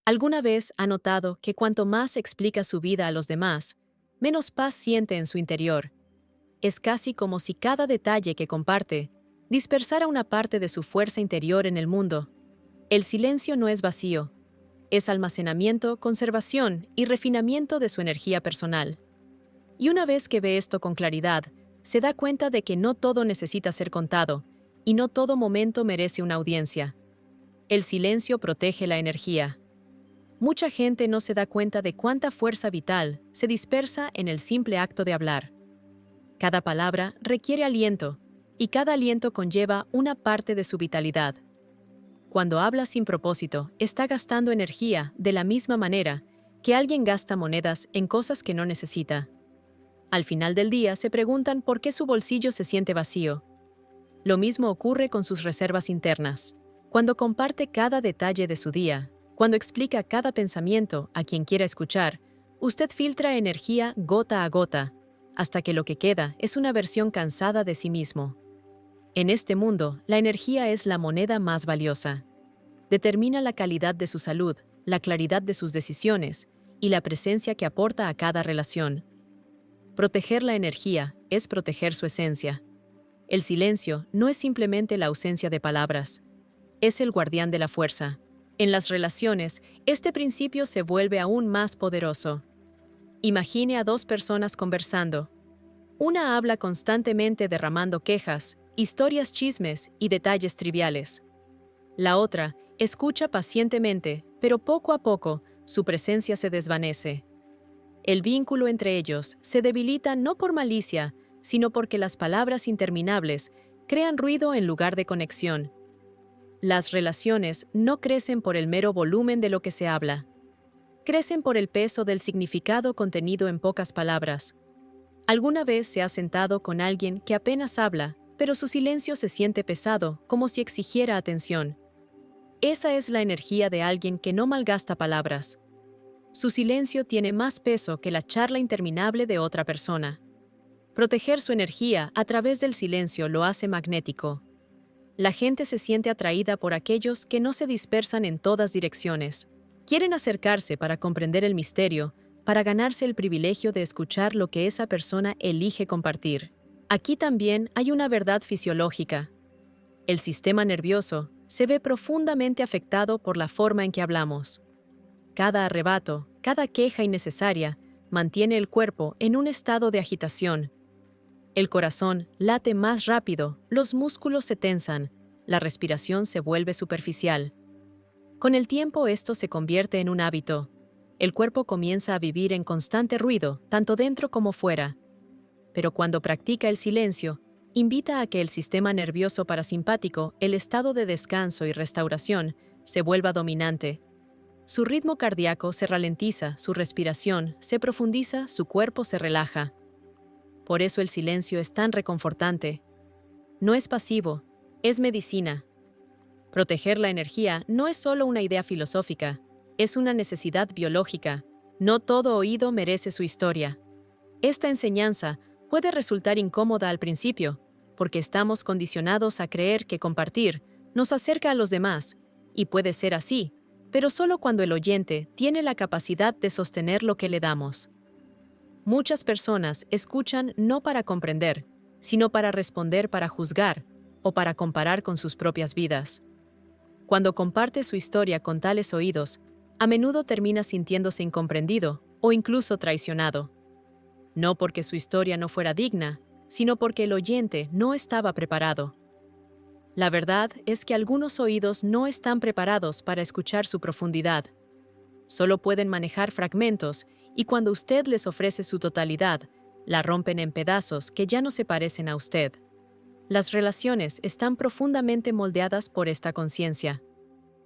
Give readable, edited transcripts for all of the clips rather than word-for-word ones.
¿Alguna vez ha notado que cuanto más explica su vida a los demás, menos paz siente en su interior? Es casi como si cada detalle que comparte dispersara una parte de su fuerza interior en el mundo. El silencio no es vacío, es almacenamiento, conservación y refinamiento de su energía personal. Y una vez que ve esto con claridad, se da cuenta de que no todo necesita ser contado, y no todo momento merece una audiencia. El silencio protege la energía. Mucha gente no se da cuenta de cuánta fuerza vital se dispersa en el simple acto de hablar. Cada palabra requiere aliento, y cada aliento conlleva una parte de su vitalidad. Cuando habla sin propósito, está gastando energía de la misma manera que alguien gasta monedas en cosas que no necesita. Al final del día se preguntan por qué su bolsillo se siente vacío. Lo mismo ocurre con sus reservas internas. Cuando comparte cada detalle de su día, cuando explica cada pensamiento a quien quiera escuchar, usted filtra energía gota a gota, hasta que lo que queda es una versión cansada de sí mismo. En este mundo, la energía es la moneda más valiosa. Determina la calidad de su salud, la claridad de sus decisiones y la presencia que aporta a cada relación. Proteger la energía es proteger su esencia. El silencio no es simplemente la ausencia de palabras, es el guardián de la fuerza. En las relaciones, este principio se vuelve aún más poderoso. Imagine a dos personas conversando. Una habla constantemente derramando quejas, historias, chismes y detalles triviales. La otra escucha pacientemente, pero poco a poco su presencia se desvanece. El vínculo entre ellos se debilita no por malicia, sino porque las palabras interminables crean ruido en lugar de conexión. Las relaciones no crecen por el mero volumen de lo que se habla. Crecen por el peso del significado contenido en pocas palabras. ¿Alguna vez se ha sentado con alguien que apenas habla, pero su silencio se siente pesado, como si exigiera atención? Esa es la energía de alguien que no malgasta palabras. Su silencio tiene más peso que la charla interminable de otra persona. Proteger su energía a través del silencio lo hace magnético. La gente se siente atraída por aquellos que no se dispersan en todas direcciones. Quieren acercarse para comprender el misterio, para ganarse el privilegio de escuchar lo que esa persona elige compartir. Aquí también hay una verdad fisiológica. El sistema nervioso se ve profundamente afectado por la forma en que hablamos. Cada arrebato, cada queja innecesaria, mantiene el cuerpo en un estado de agitación. El corazón late más rápido, los músculos se tensan, la respiración se vuelve superficial. Con el tiempo esto se convierte en un hábito. El cuerpo comienza a vivir en constante ruido, tanto dentro como fuera. Pero cuando practica el silencio, invita a que el sistema nervioso parasimpático, el estado de descanso y restauración, se vuelva dominante. Su ritmo cardíaco se ralentiza, su respiración se profundiza, su cuerpo se relaja. Por eso el silencio es tan reconfortante. No es pasivo, es medicina. Proteger la energía no es solo una idea filosófica, es una necesidad biológica. No todo oído merece su historia. Esta enseñanza puede resultar incómoda al principio, porque estamos condicionados a creer que compartir nos acerca a los demás, y puede ser así, pero solo cuando el oyente tiene la capacidad de sostener lo que le damos. Muchas personas escuchan no para comprender, sino para responder, para juzgar o para comparar con sus propias vidas. Cuando comparte su historia con tales oídos, a menudo termina sintiéndose incomprendido o incluso traicionado. No porque su historia no fuera digna, sino porque el oyente no estaba preparado. La verdad es que algunos oídos no están preparados para escuchar su profundidad. Solo pueden manejar fragmentos y cuando usted les ofrece su totalidad, la rompen en pedazos que ya no se parecen a usted. Las relaciones están profundamente moldeadas por esta conciencia.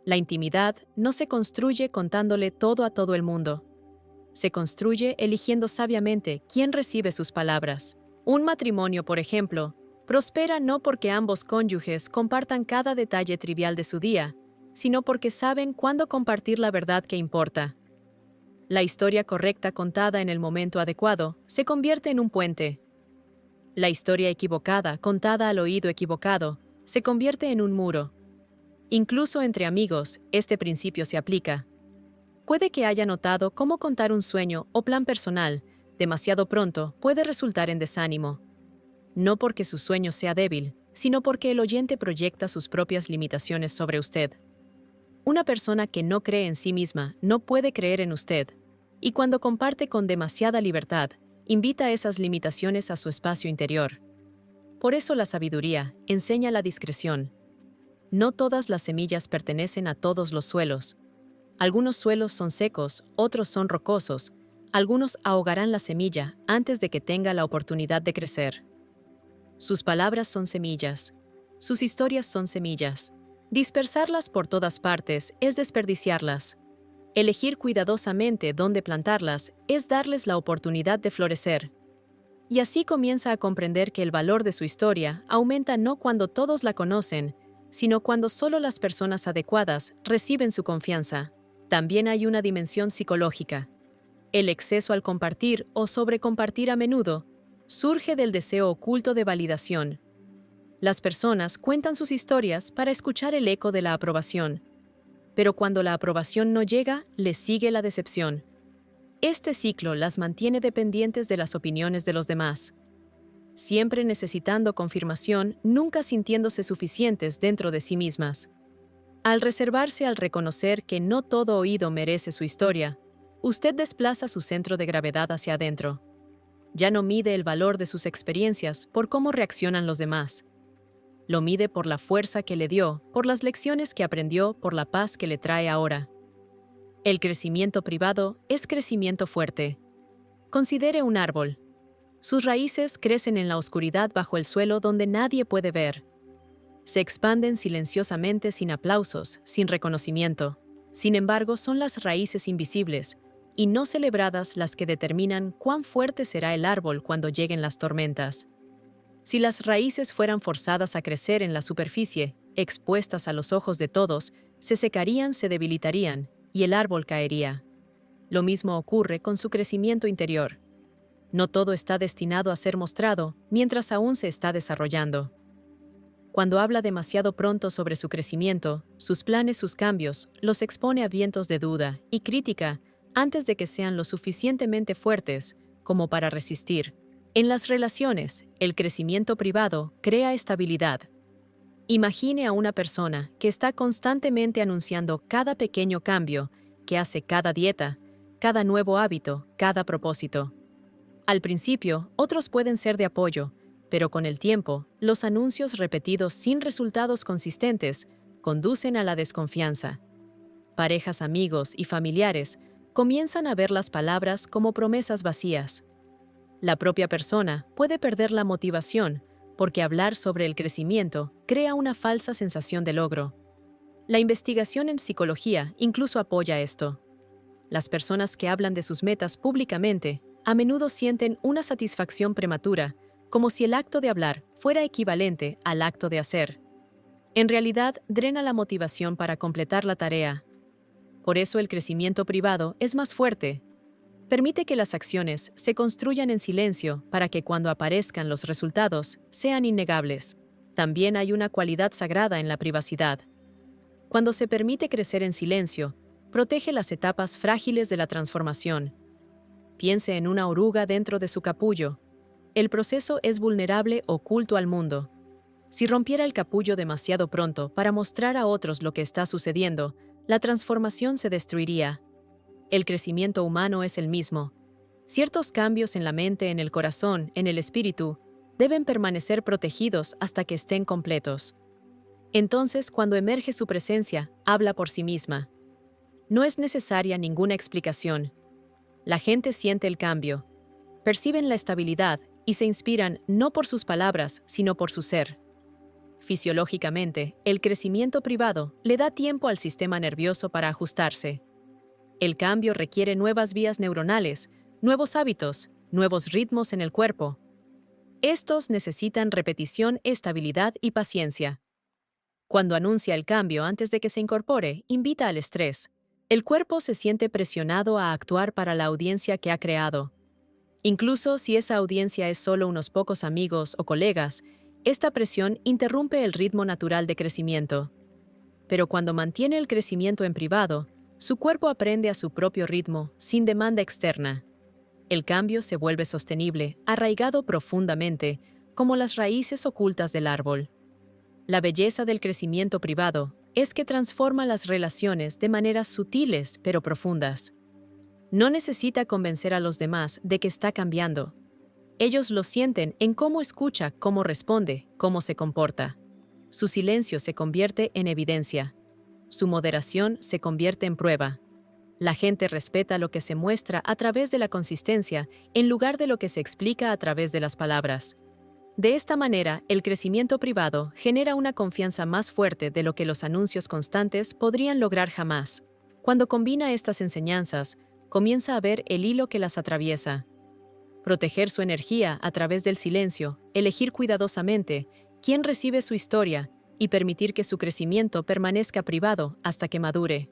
La intimidad no se construye contándole todo a todo el mundo. Se construye eligiendo sabiamente quién recibe sus palabras. Un matrimonio, por ejemplo, prospera no porque ambos cónyuges compartan cada detalle trivial de su día, sino porque saben cuándo compartir la verdad que importa. La historia correcta contada en el momento adecuado se convierte en un puente. La historia equivocada contada al oído equivocado se convierte en un muro. Incluso entre amigos, este principio se aplica. Puede que haya notado cómo contar un sueño o plan personal demasiado pronto puede resultar en desánimo. No porque su sueño sea débil, sino porque el oyente proyecta sus propias limitaciones sobre usted. Una persona que no cree en sí misma no puede creer en usted, y cuando comparte con demasiada libertad, invita esas limitaciones a su espacio interior. Por eso la sabiduría enseña la discreción. No todas las semillas pertenecen a todos los suelos. Algunos suelos son secos, otros son rocosos. Algunos ahogarán la semilla antes de que tenga la oportunidad de crecer. Sus palabras son semillas. Sus historias son semillas. Dispersarlas por todas partes es desperdiciarlas. Elegir cuidadosamente dónde plantarlas es darles la oportunidad de florecer. Y así comienza a comprender que el valor de su historia aumenta no cuando todos la conocen, sino cuando solo las personas adecuadas reciben su confianza. También hay una dimensión psicológica. El exceso al compartir o sobrecompartir a menudo surge del deseo oculto de validación. Las personas cuentan sus historias para escuchar el eco de la aprobación. Pero cuando la aprobación no llega, les sigue la decepción. Este ciclo las mantiene dependientes de las opiniones de los demás, siempre necesitando confirmación, nunca sintiéndose suficientes dentro de sí mismas. Al reservarse al reconocer que no todo oído merece su historia, usted desplaza su centro de gravedad hacia adentro. Ya no mide el valor de sus experiencias por cómo reaccionan los demás. Lo mide por la fuerza que le dio, por las lecciones que aprendió, por la paz que le trae ahora. El crecimiento privado es crecimiento fuerte. Considere un árbol. Sus raíces crecen en la oscuridad bajo el suelo donde nadie puede ver. Se expanden silenciosamente sin aplausos, sin reconocimiento. Sin embargo, son las raíces invisibles y no celebradas las que determinan cuán fuerte será el árbol cuando lleguen las tormentas. Si las raíces fueran forzadas a crecer en la superficie, expuestas a los ojos de todos, se secarían, se debilitarían y el árbol caería. Lo mismo ocurre con su crecimiento interior. No todo está destinado a ser mostrado mientras aún se está desarrollando. Cuando habla demasiado pronto sobre su crecimiento, sus planes, sus cambios, los expone a vientos de duda y crítica antes de que sean lo suficientemente fuertes como para resistir. En las relaciones, el crecimiento privado crea estabilidad. Imagine a una persona que está constantemente anunciando cada pequeño cambio, que hace cada dieta, cada nuevo hábito, cada propósito. Al principio, otros pueden ser de apoyo, pero con el tiempo, los anuncios repetidos sin resultados consistentes conducen a la desconfianza. Parejas, amigos y familiares comienzan a ver las palabras como promesas vacías. La propia persona puede perder la motivación porque hablar sobre el crecimiento crea una falsa sensación de logro. La investigación en psicología incluso apoya esto. Las personas que hablan de sus metas públicamente a menudo sienten una satisfacción prematura, como si el acto de hablar fuera equivalente al acto de hacer. En realidad, drena la motivación para completar la tarea. Por eso el crecimiento privado es más fuerte. Permite que las acciones se construyan en silencio para que cuando aparezcan los resultados sean innegables. También hay una cualidad sagrada en la privacidad. Cuando se permite crecer en silencio, protege las etapas frágiles de la transformación. Piense en una oruga dentro de su capullo. El proceso es vulnerable, oculto al mundo. Si rompiera el capullo demasiado pronto para mostrar a otros lo que está sucediendo, la transformación se destruiría. El crecimiento humano es el mismo. Ciertos cambios en la mente, en el corazón, en el espíritu, deben permanecer protegidos hasta que estén completos. Entonces, cuando emerge su presencia, habla por sí misma. No es necesaria ninguna explicación. La gente siente el cambio, perciben la estabilidad y se inspiran no por sus palabras, sino por su ser. Fisiológicamente, el crecimiento privado le da tiempo al sistema nervioso para ajustarse. El cambio requiere nuevas vías neuronales, nuevos hábitos, nuevos ritmos en el cuerpo. Estos necesitan repetición, estabilidad y paciencia. Cuando anuncia el cambio antes de que se incorpore, invita al estrés. El cuerpo se siente presionado a actuar para la audiencia que ha creado. Incluso si esa audiencia es solo unos pocos amigos o colegas, esta presión interrumpe el ritmo natural de crecimiento. Pero cuando mantiene el crecimiento en privado, Su cuerpo aprende a su propio ritmo, sin demanda externa. El cambio se vuelve sostenible, arraigado profundamente, como las raíces ocultas del árbol. La belleza del crecimiento privado es que transforma las relaciones de maneras sutiles pero profundas. No necesita convencer a los demás de que está cambiando. Ellos lo sienten en cómo escucha, cómo responde, cómo se comporta. Su silencio se convierte en evidencia. Su moderación se convierte en prueba. La gente respeta lo que se muestra a través de la consistencia en lugar de lo que se explica a través de las palabras. De esta manera, el crecimiento privado genera una confianza más fuerte de lo que los anuncios constantes podrían lograr jamás. Cuando combina estas enseñanzas, comienza a ver el hilo que las atraviesa. Proteger su energía a través del silencio, elegir cuidadosamente quién recibe su historia y permitir que su crecimiento permanezca privado hasta que madure.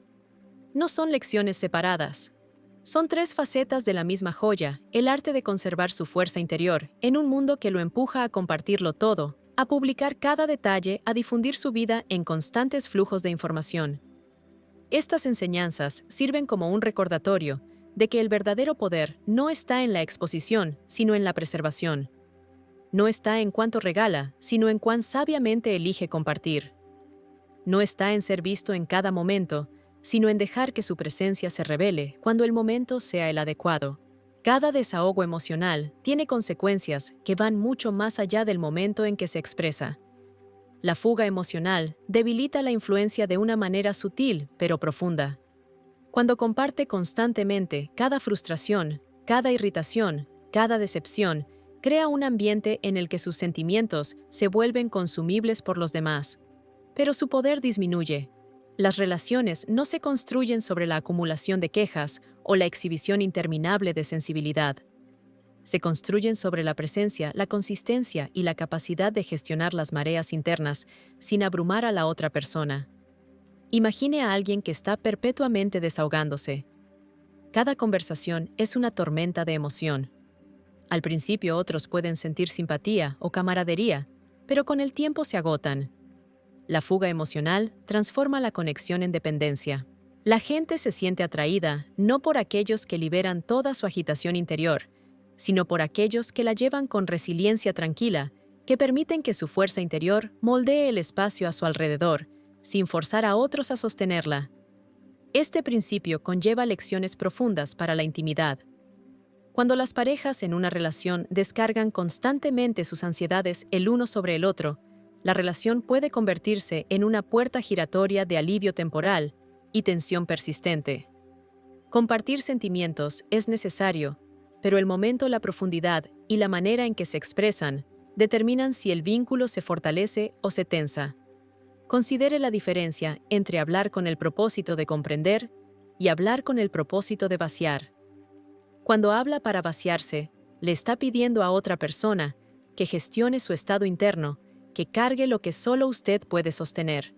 No son lecciones separadas. Son tres facetas de la misma joya, el arte de conservar su fuerza interior en un mundo que lo empuja a compartirlo todo, a publicar cada detalle, a difundir su vida en constantes flujos de información. Estas enseñanzas sirven como un recordatorio de que el verdadero poder no está en la exposición, sino en la preservación. No está en cuánto regala, sino en cuán sabiamente elige compartir. No está en ser visto en cada momento, sino en dejar que su presencia se revele cuando el momento sea el adecuado. Cada desahogo emocional tiene consecuencias que van mucho más allá del momento en que se expresa. La fuga emocional debilita la influencia de una manera sutil pero profunda. Cuando comparte constantemente cada frustración, cada irritación, cada decepción, crea un ambiente en el que sus sentimientos se vuelven consumibles por los demás. Pero su poder disminuye. Las relaciones no se construyen sobre la acumulación de quejas o la exhibición interminable de sensibilidad. Se construyen sobre la presencia, la consistencia y la capacidad de gestionar las mareas internas sin abrumar a la otra persona. Imagine a alguien que está perpetuamente desahogándose. Cada conversación es una tormenta de emoción. Al principio otros pueden sentir simpatía o camaradería, pero con el tiempo se agotan. La fuga emocional transforma la conexión en dependencia. La gente se siente atraída no por aquellos que liberan toda su agitación interior, sino por aquellos que la llevan con resiliencia tranquila, que permiten que su fuerza interior moldee el espacio a su alrededor, sin forzar a otros a sostenerla. Este principio conlleva lecciones profundas para la intimidad. Cuando las parejas en una relación descargan constantemente sus ansiedades el uno sobre el otro, la relación puede convertirse en una puerta giratoria de alivio temporal y tensión persistente. Compartir sentimientos es necesario, pero el momento, la profundidad y la manera en que se expresan determinan si el vínculo se fortalece o se tensa. Considere la diferencia entre hablar con el propósito de comprender y hablar con el propósito de vaciar. Cuando habla para vaciarse, le está pidiendo a otra persona que gestione su estado interno, que cargue lo que solo usted puede sostener.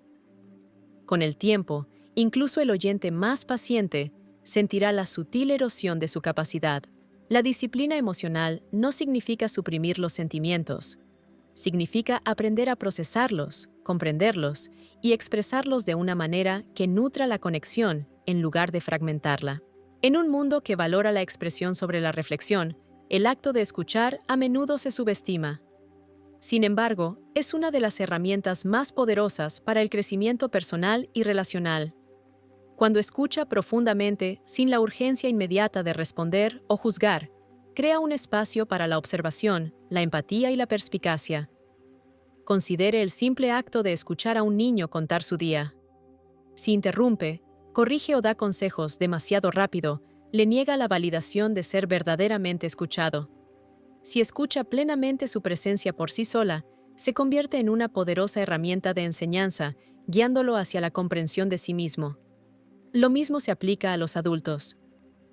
Con el tiempo, incluso el oyente más paciente sentirá la sutil erosión de su capacidad. La disciplina emocional no significa suprimir los sentimientos. Significa aprender a procesarlos, comprenderlos y expresarlos de una manera que nutra la conexión en lugar de fragmentarla. En un mundo que valora la expresión sobre la reflexión, el acto de escuchar a menudo se subestima. Sin embargo, es una de las herramientas más poderosas para el crecimiento personal y relacional. Cuando escucha profundamente, sin la urgencia inmediata de responder o juzgar, crea un espacio para la observación, la empatía y la perspicacia. Considere el simple acto de escuchar a un niño contar su día. Si interrumpe, corrige o da consejos demasiado rápido, le niega la validación de ser verdaderamente escuchado. Si escucha plenamente su presencia por sí sola, se convierte en una poderosa herramienta de enseñanza, guiándolo hacia la comprensión de sí mismo. Lo mismo se aplica a los adultos.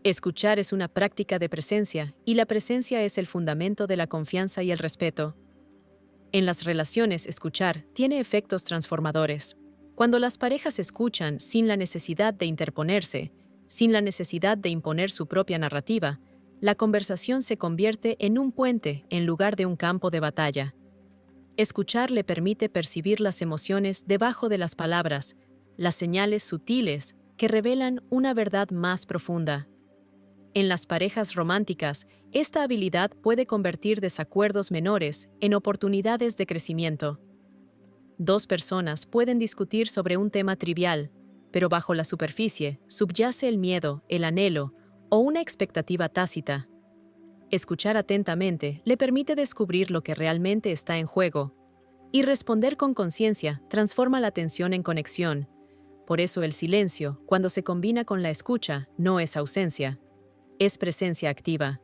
Escuchar es una práctica de presencia, y la presencia es el fundamento de la confianza y el respeto. En las relaciones, escuchar tiene efectos transformadores. Cuando las parejas escuchan sin la necesidad de interponerse, sin la necesidad de imponer su propia narrativa, la conversación se convierte en un puente en lugar de un campo de batalla. Escuchar le permite percibir las emociones debajo de las palabras, las señales sutiles, que revelan una verdad más profunda. En las parejas románticas, esta habilidad puede convertir desacuerdos menores en oportunidades de crecimiento. Dos personas pueden discutir sobre un tema trivial, pero bajo la superficie subyace el miedo, el anhelo o una expectativa tácita. Escuchar atentamente le permite descubrir lo que realmente está en juego, y responder con conciencia transforma la tensión en conexión. Por eso el silencio, cuando se combina con la escucha, no es ausencia, es presencia activa.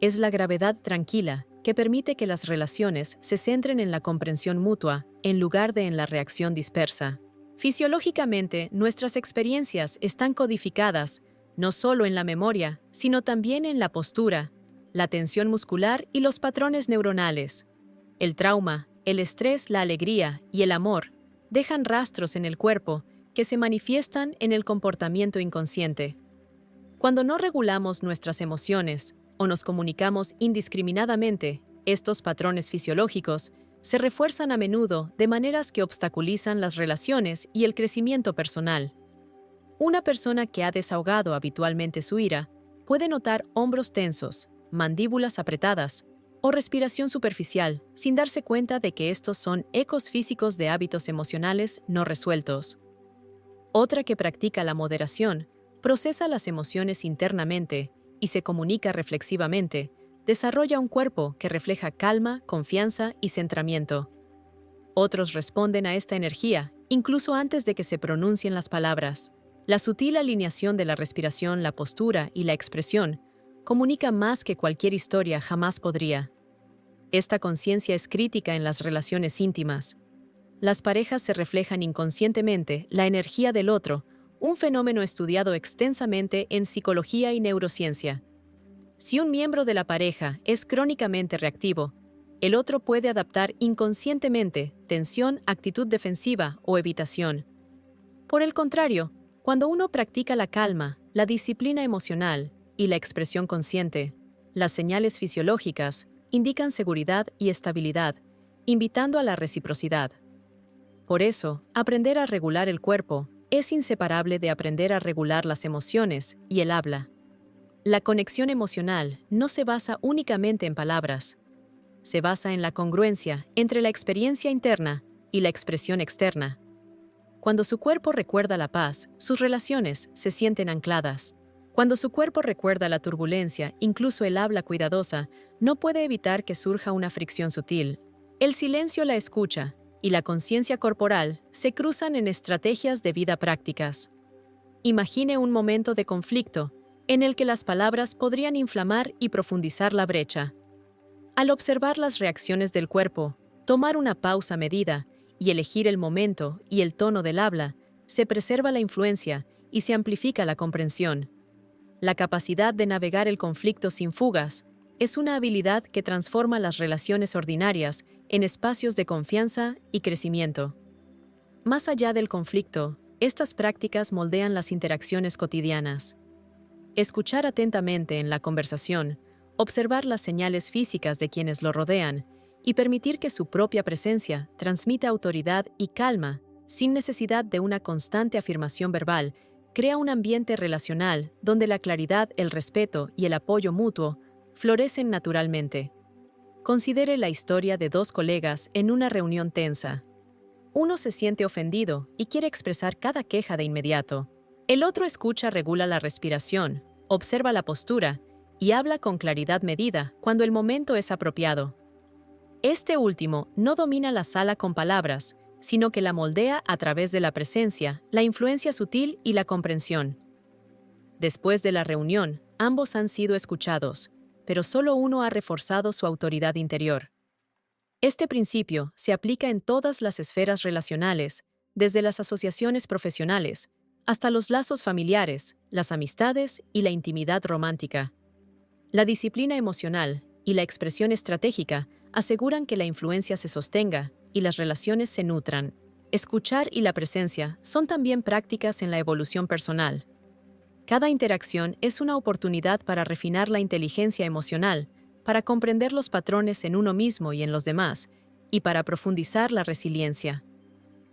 Es la gravedad tranquila que permite que las relaciones se centren en la comprensión mutua en lugar de en la reacción dispersa. Fisiológicamente, nuestras experiencias están codificadas no solo en la memoria, sino también en la postura, la tensión muscular y los patrones neuronales. El trauma, el estrés, la alegría y el amor dejan rastros en el cuerpo que se manifiestan en el comportamiento inconsciente. Cuando no regulamos nuestras emociones o nos comunicamos indiscriminadamente, estos patrones fisiológicos se refuerzan a menudo de maneras que obstaculizan las relaciones y el crecimiento personal. Una persona que ha desahogado habitualmente su ira puede notar hombros tensos, mandíbulas apretadas o respiración superficial sin darse cuenta de que estos son ecos físicos de hábitos emocionales no resueltos. Otra que practica la moderación procesa las emociones internamente y se comunica reflexivamente, desarrolla un cuerpo que refleja calma, confianza y centramiento. Otros responden a esta energía, incluso antes de que se pronuncien las palabras. La sutil alineación de la respiración, la postura y la expresión comunica más que cualquier historia jamás podría. Esta conciencia es crítica en las relaciones íntimas. Las parejas se reflejan inconscientemente la energía del otro, un fenómeno estudiado extensamente en psicología y neurociencia. Si un miembro de la pareja es crónicamente reactivo, el otro puede adaptar inconscientemente tensión, actitud defensiva o evitación. Por el contrario, cuando uno practica la calma, la disciplina emocional y la expresión consciente, las señales fisiológicas indican seguridad y estabilidad, invitando a la reciprocidad. Por eso, aprender a regular el cuerpo es inseparable de aprender a regular las emociones y el habla. La conexión emocional no se basa únicamente en palabras. Se basa en la congruencia entre la experiencia interna y la expresión externa. Cuando su cuerpo recuerda la paz, sus relaciones se sienten ancladas. Cuando su cuerpo recuerda la turbulencia, incluso el habla cuidadosa, no puede evitar que surja una fricción sutil. El silencio, la escucha y la conciencia corporal se cruzan en estrategias de vida prácticas. Imagine un momento de conflicto en el que las palabras podrían inflamar y profundizar la brecha. Al observar las reacciones del cuerpo, tomar una pausa medida y elegir el momento y el tono del habla, se preserva la influencia y se amplifica la comprensión. La capacidad de navegar el conflicto sin fugas es una habilidad que transforma las relaciones ordinarias en espacios de confianza y crecimiento. Más allá del conflicto, estas prácticas moldean las interacciones cotidianas. Escuchar atentamente en la conversación, observar las señales físicas de quienes lo rodean y permitir que su propia presencia transmita autoridad y calma sin necesidad de una constante afirmación verbal, crea un ambiente relacional donde la claridad, el respeto y el apoyo mutuo florecen naturalmente. Considere la historia de dos colegas en una reunión tensa. Uno se siente ofendido y quiere expresar cada queja de inmediato. El otro escucha, regula la respiración, observa la postura y habla con claridad medida cuando el momento es apropiado. Este último no domina la sala con palabras, sino que la moldea a través de la presencia, la influencia sutil y la comprensión. Después de la reunión, ambos han sido escuchados, pero solo uno ha reforzado su autoridad interior. Este principio se aplica en todas las esferas relacionales, desde las asociaciones profesionales hasta los lazos familiares, las amistades y la intimidad romántica. La disciplina emocional y la expresión estratégica aseguran que la influencia se sostenga y las relaciones se nutran. Escuchar y la presencia son también prácticas en la evolución personal. Cada interacción es una oportunidad para refinar la inteligencia emocional, para comprender los patrones en uno mismo y en los demás, y para profundizar la resiliencia.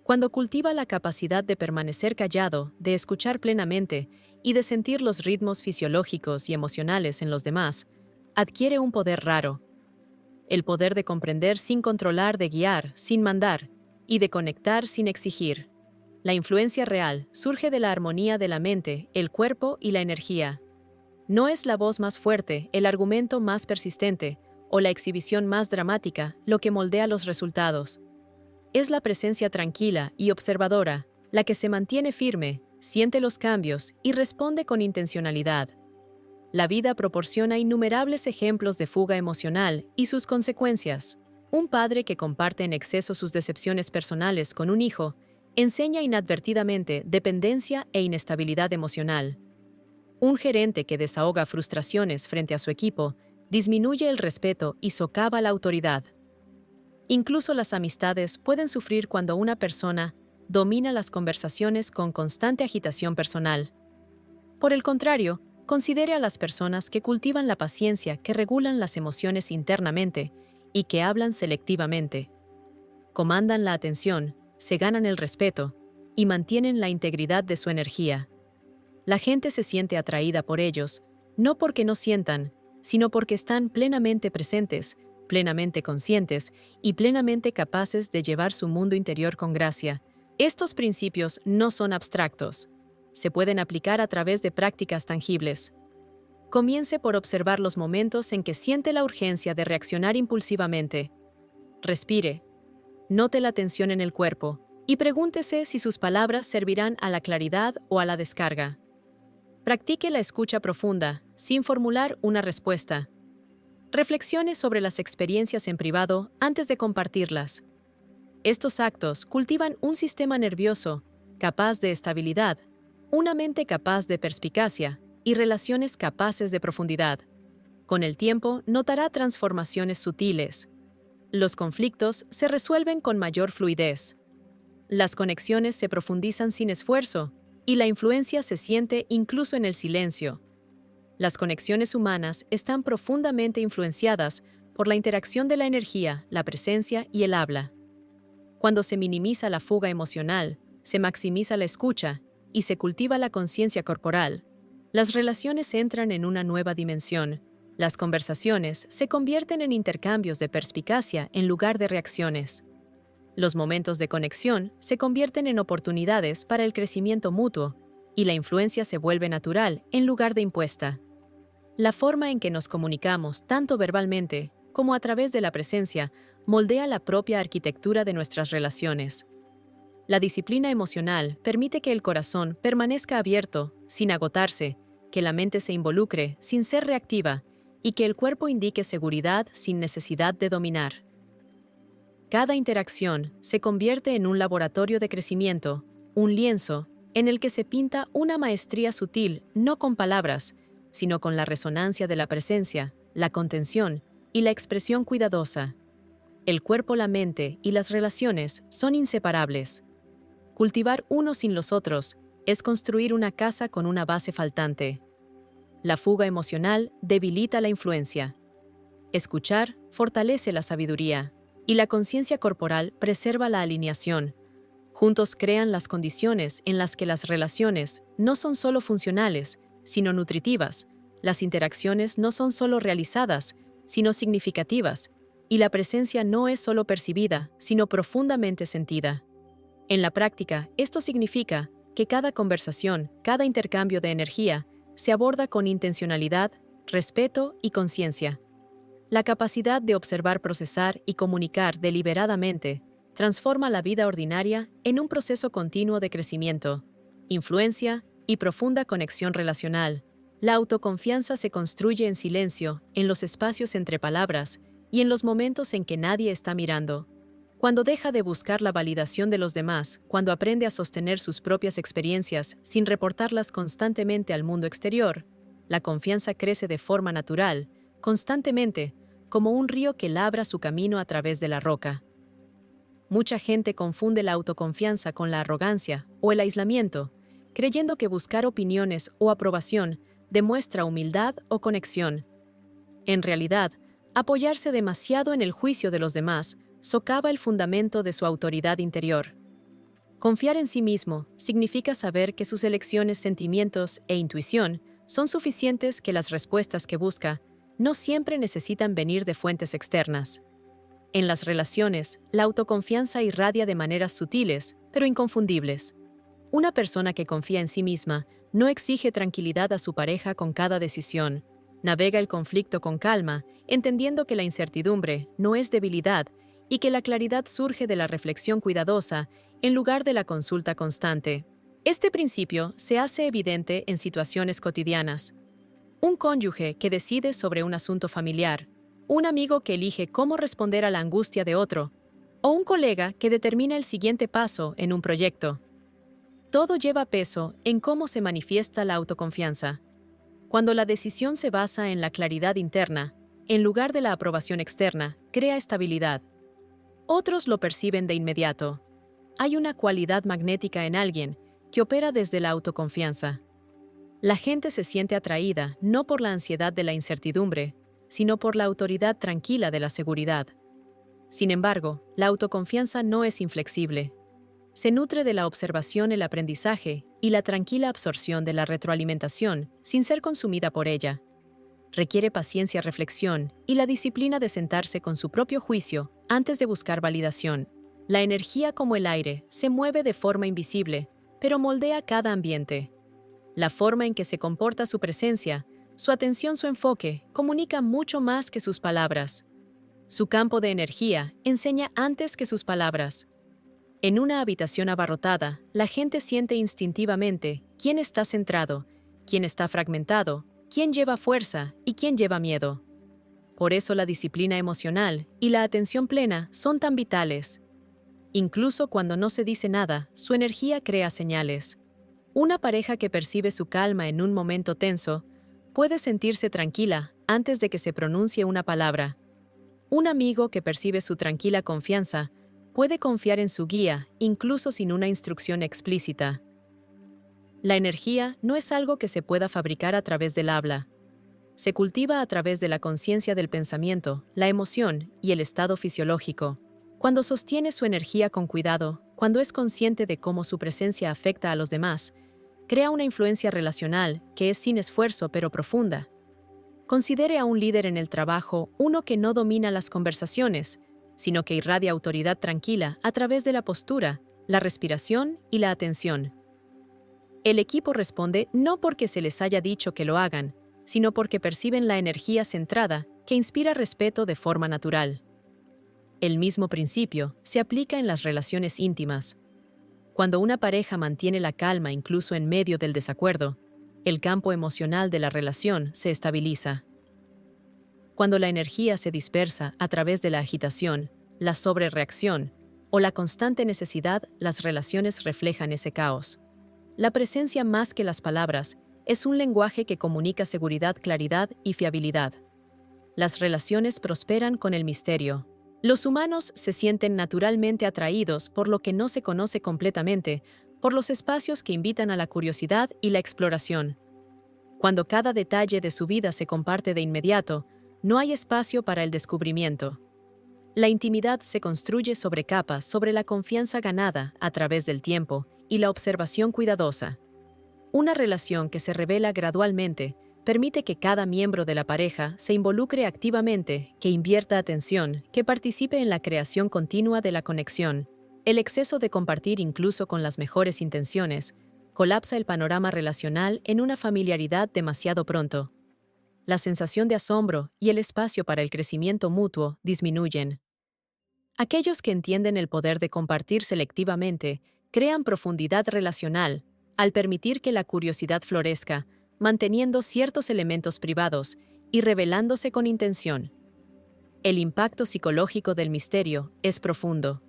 Cuando cultiva la capacidad de permanecer callado, de escuchar plenamente y de sentir los ritmos fisiológicos y emocionales en los demás, adquiere un poder raro. El poder de comprender sin controlar, de guiar sin mandar y de conectar sin exigir. La influencia real surge de la armonía de la mente, el cuerpo y la energía. No es la voz más fuerte, el argumento más persistente o la exhibición más dramática lo que moldea los resultados. Es la presencia tranquila y observadora la que se mantiene firme, siente los cambios y responde con intencionalidad. La vida proporciona innumerables ejemplos de fuga emocional y sus consecuencias. Un padre que comparte en exceso sus decepciones personales con un hijo enseña inadvertidamente dependencia e inestabilidad emocional. Un gerente que desahoga frustraciones frente a su equipo disminuye el respeto y socava la autoridad. Incluso las amistades pueden sufrir cuando una persona domina las conversaciones con constante agitación personal. Por el contrario, considere a las personas que cultivan la paciencia, que regulan las emociones internamente y que hablan selectivamente. Comandan la atención, se ganan el respeto y mantienen la integridad de su energía. La gente se siente atraída por ellos, no porque no sientan, sino porque están plenamente presentes, plenamente conscientes y plenamente capaces de llevar su mundo interior con gracia. Estos principios no son abstractos. Se pueden aplicar a través de prácticas tangibles. Comience por observar los momentos en que siente la urgencia de reaccionar impulsivamente. Respire, note la tensión en el cuerpo y pregúntese si sus palabras servirán a la claridad o a la descarga. Practique la escucha profunda, sin formular una respuesta. Reflexione sobre las experiencias en privado antes de compartirlas. Estos actos cultivan un sistema nervioso capaz de estabilidad, una mente capaz de perspicacia y relaciones capaces de profundidad. Con el tiempo, notará transformaciones sutiles. Los conflictos se resuelven con mayor fluidez. Las conexiones se profundizan sin esfuerzo y la influencia se siente incluso en el silencio. Las conexiones humanas están profundamente influenciadas por la interacción de la energía, la presencia y el habla. Cuando se minimiza la fuga emocional, se maximiza la escucha y se cultiva la conciencia corporal, las relaciones entran en una nueva dimensión. Las conversaciones se convierten en intercambios de perspicacia en lugar de reacciones. Los momentos de conexión se convierten en oportunidades para el crecimiento mutuo y la influencia se vuelve natural en lugar de impuesta. La forma en que nos comunicamos, tanto verbalmente como a través de la presencia, moldea la propia arquitectura de nuestras relaciones. La disciplina emocional permite que el corazón permanezca abierto, sin agotarse, que la mente se involucre, sin ser reactiva, y que el cuerpo indique seguridad sin necesidad de dominar. Cada interacción se convierte en un laboratorio de crecimiento, un lienzo en el que se pinta una maestría sutil, no con palabras, sino con la resonancia de la presencia, la contención y la expresión cuidadosa. El cuerpo, la mente y las relaciones son inseparables. Cultivar uno sin los otros es construir una casa con una base faltante. La fuga emocional debilita la influencia. Escuchar fortalece la sabiduría y la conciencia corporal preserva la alineación. Juntos crean las condiciones en las que las relaciones no son solo funcionales, sino nutritivas. Las interacciones no son solo realizadas, sino significativas, y la presencia no es solo percibida, sino profundamente sentida. En la práctica, esto significa que cada conversación, cada intercambio de energía, se aborda con intencionalidad, respeto y conciencia. La capacidad de observar, procesar y comunicar deliberadamente transforma la vida ordinaria en un proceso continuo de crecimiento, influencia y profunda conexión relacional. La autoconfianza se construye en silencio, en los espacios entre palabras y en los momentos en que nadie está mirando. Cuando deja de buscar la validación de los demás, cuando aprende a sostener sus propias experiencias sin reportarlas constantemente al mundo exterior, la confianza crece de forma natural, constantemente, como un río que labra su camino a través de la roca. Mucha gente confunde la autoconfianza con la arrogancia o el aislamiento, creyendo que buscar opiniones o aprobación demuestra humildad o conexión. En realidad, apoyarse demasiado en el juicio de los demás socava el fundamento de su autoridad interior. Confiar en sí mismo significa saber que sus elecciones, sentimientos e intuición son suficientes, que las respuestas que busca no siempre necesitan venir de fuentes externas. En las relaciones, la autoconfianza irradia de maneras sutiles, pero inconfundibles. Una persona que confía en sí misma no exige tranquilidad a su pareja con cada decisión. Navega el conflicto con calma, entendiendo que la incertidumbre no es debilidad y que la claridad surge de la reflexión cuidadosa en lugar de la consulta constante. Este principio se hace evidente en situaciones cotidianas. Un cónyuge que decide sobre un asunto familiar, un amigo que elige cómo responder a la angustia de otro, o un colega que determina el siguiente paso en un proyecto. Todo lleva peso en cómo se manifiesta la autoconfianza. Cuando la decisión se basa en la claridad interna, en lugar de la aprobación externa, crea estabilidad. Otros lo perciben de inmediato. Hay una cualidad magnética en alguien que opera desde la autoconfianza. La gente se siente atraída no por la ansiedad de la incertidumbre, sino por la autoridad tranquila de la seguridad. Sin embargo, la autoconfianza no es inflexible. Se nutre de la observación, el aprendizaje y la tranquila absorción de la retroalimentación sin ser consumida por ella. Requiere paciencia, reflexión y la disciplina de sentarse con su propio juicio antes de buscar validación. La energía, como el aire, se mueve de forma invisible, pero moldea cada ambiente. La forma en que se comporta su presencia, su atención, su enfoque, comunica mucho más que sus palabras. Su campo de energía enseña antes que sus palabras. En una habitación abarrotada, la gente siente instintivamente quién está centrado, quién está fragmentado, quién lleva fuerza y quién lleva miedo. Por eso la disciplina emocional y la atención plena son tan vitales. Incluso cuando no se dice nada, su energía crea señales. Una pareja que percibe su calma en un momento tenso puede sentirse tranquila antes de que se pronuncie una palabra. Un amigo que percibe su tranquila confianza puede confiar en su guía incluso sin una instrucción explícita. La energía no es algo que se pueda fabricar a través del habla. Se cultiva a través de la conciencia del pensamiento, la emoción y el estado fisiológico. Cuando sostiene su energía con cuidado, cuando es consciente de cómo su presencia afecta a los demás, crea una influencia relacional que es sin esfuerzo pero profunda. Considere a un líder en el trabajo uno que no domina las conversaciones, sino que irradia autoridad tranquila a través de la postura, la respiración y la atención. El equipo responde no porque se les haya dicho que lo hagan, sino porque perciben la energía centrada que inspira respeto de forma natural. El mismo principio se aplica en las relaciones íntimas. Cuando una pareja mantiene la calma incluso en medio del desacuerdo, el campo emocional de la relación se estabiliza. Cuando la energía se dispersa a través de la agitación, la sobrereacción o la constante necesidad, las relaciones reflejan ese caos. La presencia, más que las palabras, es un lenguaje que comunica seguridad, claridad y fiabilidad. Las relaciones prosperan con el misterio. Los humanos se sienten naturalmente atraídos por lo que no se conoce completamente, por los espacios que invitan a la curiosidad y la exploración. Cuando cada detalle de su vida se comparte de inmediato, no hay espacio para el descubrimiento. La intimidad se construye sobre capas, sobre la confianza ganada a través del tiempo y la observación cuidadosa. Una relación que se revela gradualmente permite que cada miembro de la pareja se involucre activamente, que invierta atención, que participe en la creación continua de la conexión. El exceso de compartir, incluso con las mejores intenciones, colapsa el panorama relacional en una familiaridad demasiado pronto. La sensación de asombro y el espacio para el crecimiento mutuo disminuyen. Aquellos que entienden el poder de compartir selectivamente crean profundidad relacional al permitir que la curiosidad florezca, manteniendo ciertos elementos privados y revelándose con intención. El impacto psicológico del misterio es profundo.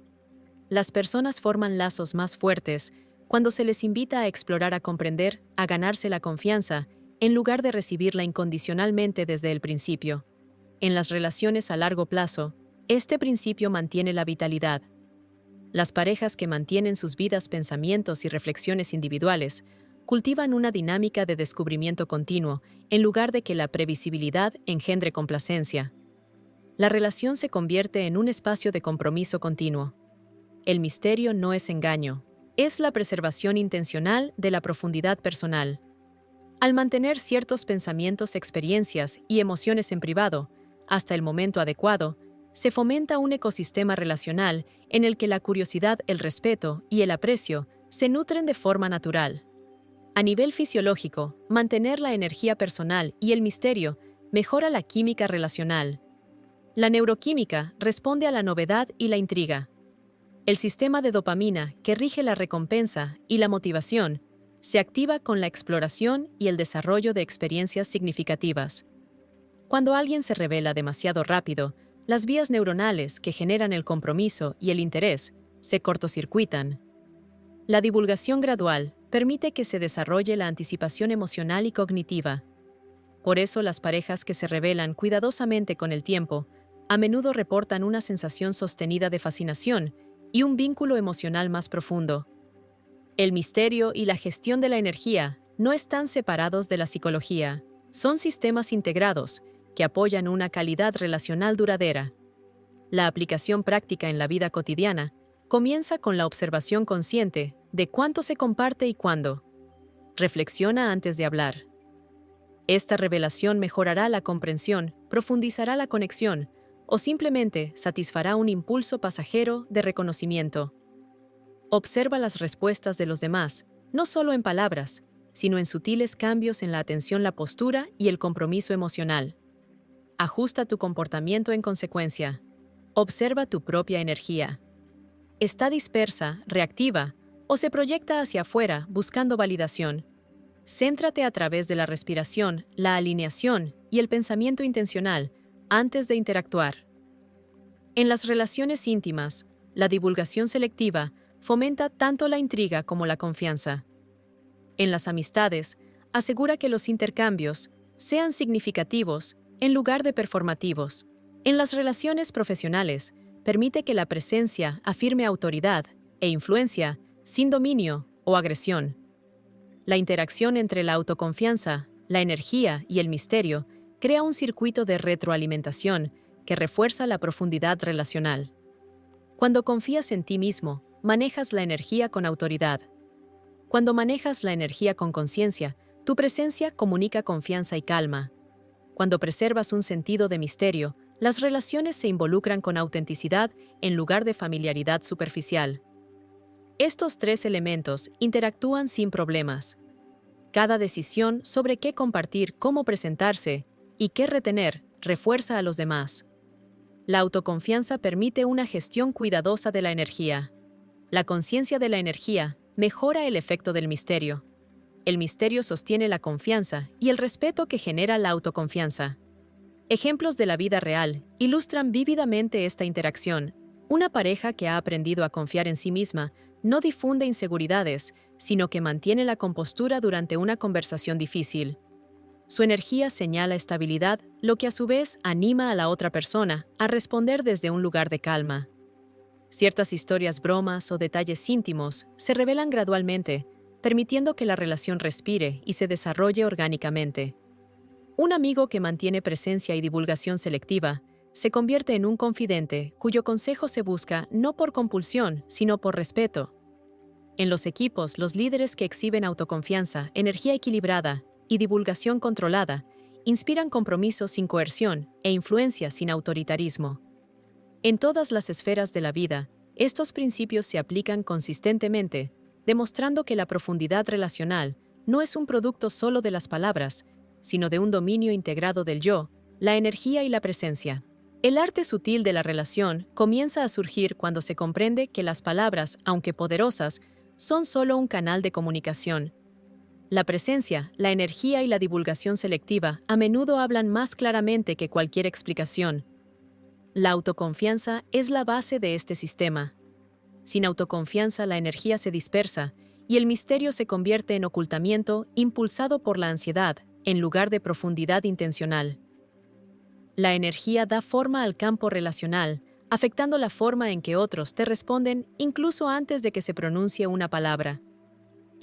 Las personas forman lazos más fuertes cuando se les invita a explorar, a comprender, a ganarse la confianza, en lugar de recibirla incondicionalmente desde el principio. En las relaciones a largo plazo, este principio mantiene la vitalidad. Las parejas que mantienen sus vidas, pensamientos y reflexiones individuales cultivan una dinámica de descubrimiento continuo, en lugar de que la previsibilidad engendre complacencia. La relación se convierte en un espacio de compromiso continuo. El misterio no es engaño, es la preservación intencional de la profundidad personal. Al mantener ciertos pensamientos, experiencias y emociones en privado, hasta el momento adecuado, se fomenta un ecosistema relacional en el que la curiosidad, el respeto y el aprecio se nutren de forma natural. A nivel fisiológico, mantener la energía personal y el misterio mejora la química relacional. La neuroquímica responde a la novedad y la intriga. El sistema de dopamina, que rige la recompensa y la motivación, se activa con la exploración y el desarrollo de experiencias significativas. Cuando alguien se revela demasiado rápido, las vías neuronales que generan el compromiso y el interés se cortocircuitan. La divulgación gradual permite que se desarrolle la anticipación emocional y cognitiva. Por eso las parejas que se revelan cuidadosamente con el tiempo a menudo reportan una sensación sostenida de fascinación y un vínculo emocional más profundo. El misterio y la gestión de la energía no están separados de la psicología, son sistemas integrados que apoyan una calidad relacional duradera. La aplicación práctica en la vida cotidiana comienza con la observación consciente de cuánto se comparte y cuándo. Reflexiona antes de hablar. Esta revelación mejorará la comprensión, profundizará la conexión o simplemente satisfará un impulso pasajero de reconocimiento. Observa las respuestas de los demás, no solo en palabras, sino en sutiles cambios en la atención, la postura y el compromiso emocional. Ajusta tu comportamiento en consecuencia. Observa tu propia energía. ¿Está dispersa, reactiva o se proyecta hacia afuera buscando validación? Céntrate a través de la respiración, la alineación y el pensamiento intencional antes de interactuar. En las relaciones íntimas, la divulgación selectiva fomenta tanto la intriga como la confianza. En las amistades, asegura que los intercambios sean significativos en lugar de performativos. En las relaciones profesionales, permite que la presencia afirme autoridad e influencia sin dominio o agresión. La interacción entre la autoconfianza, la energía y el misterio crea un circuito de retroalimentación que refuerza la profundidad relacional. Cuando confías en ti mismo, manejas la energía con autoridad. Cuando manejas la energía con conciencia, tu presencia comunica confianza y calma. Cuando preservas un sentido de misterio, las relaciones se involucran con autenticidad en lugar de familiaridad superficial. Estos tres elementos interactúan sin problemas. Cada decisión sobre qué compartir, cómo presentarse y qué retener refuerza a los demás. La autoconfianza permite una gestión cuidadosa de la energía. La conciencia de la energía mejora el efecto del misterio. El misterio sostiene la confianza y el respeto que genera la autoconfianza. Ejemplos de la vida real ilustran vívidamente esta interacción. Una pareja que ha aprendido a confiar en sí misma no difunde inseguridades, sino que mantiene la compostura durante una conversación difícil. Su energía señala estabilidad, lo que a su vez anima a la otra persona a responder desde un lugar de calma. Ciertas historias, bromas o detalles íntimos se revelan gradualmente, permitiendo que la relación respire y se desarrolle orgánicamente. Un amigo que mantiene presencia y divulgación selectiva se convierte en un confidente cuyo consejo se busca no por compulsión, sino por respeto. En los equipos, los líderes que exhiben autoconfianza, energía equilibrada y divulgación controlada inspiran compromiso sin coerción e influencia sin autoritarismo. En todas las esferas de la vida, estos principios se aplican consistentemente, demostrando que la profundidad relacional no es un producto solo de las palabras, sino de un dominio integrado del yo, la energía y la presencia. El arte sutil de la relación comienza a surgir cuando se comprende que las palabras, aunque poderosas, son solo un canal de comunicación. La presencia, la energía y la divulgación selectiva a menudo hablan más claramente que cualquier explicación. La autoconfianza es la base de este sistema. Sin autoconfianza, la energía se dispersa y el misterio se convierte en ocultamiento impulsado por la ansiedad, en lugar de profundidad intencional. La energía da forma al campo relacional, afectando la forma en que otros te responden incluso antes de que se pronuncie una palabra.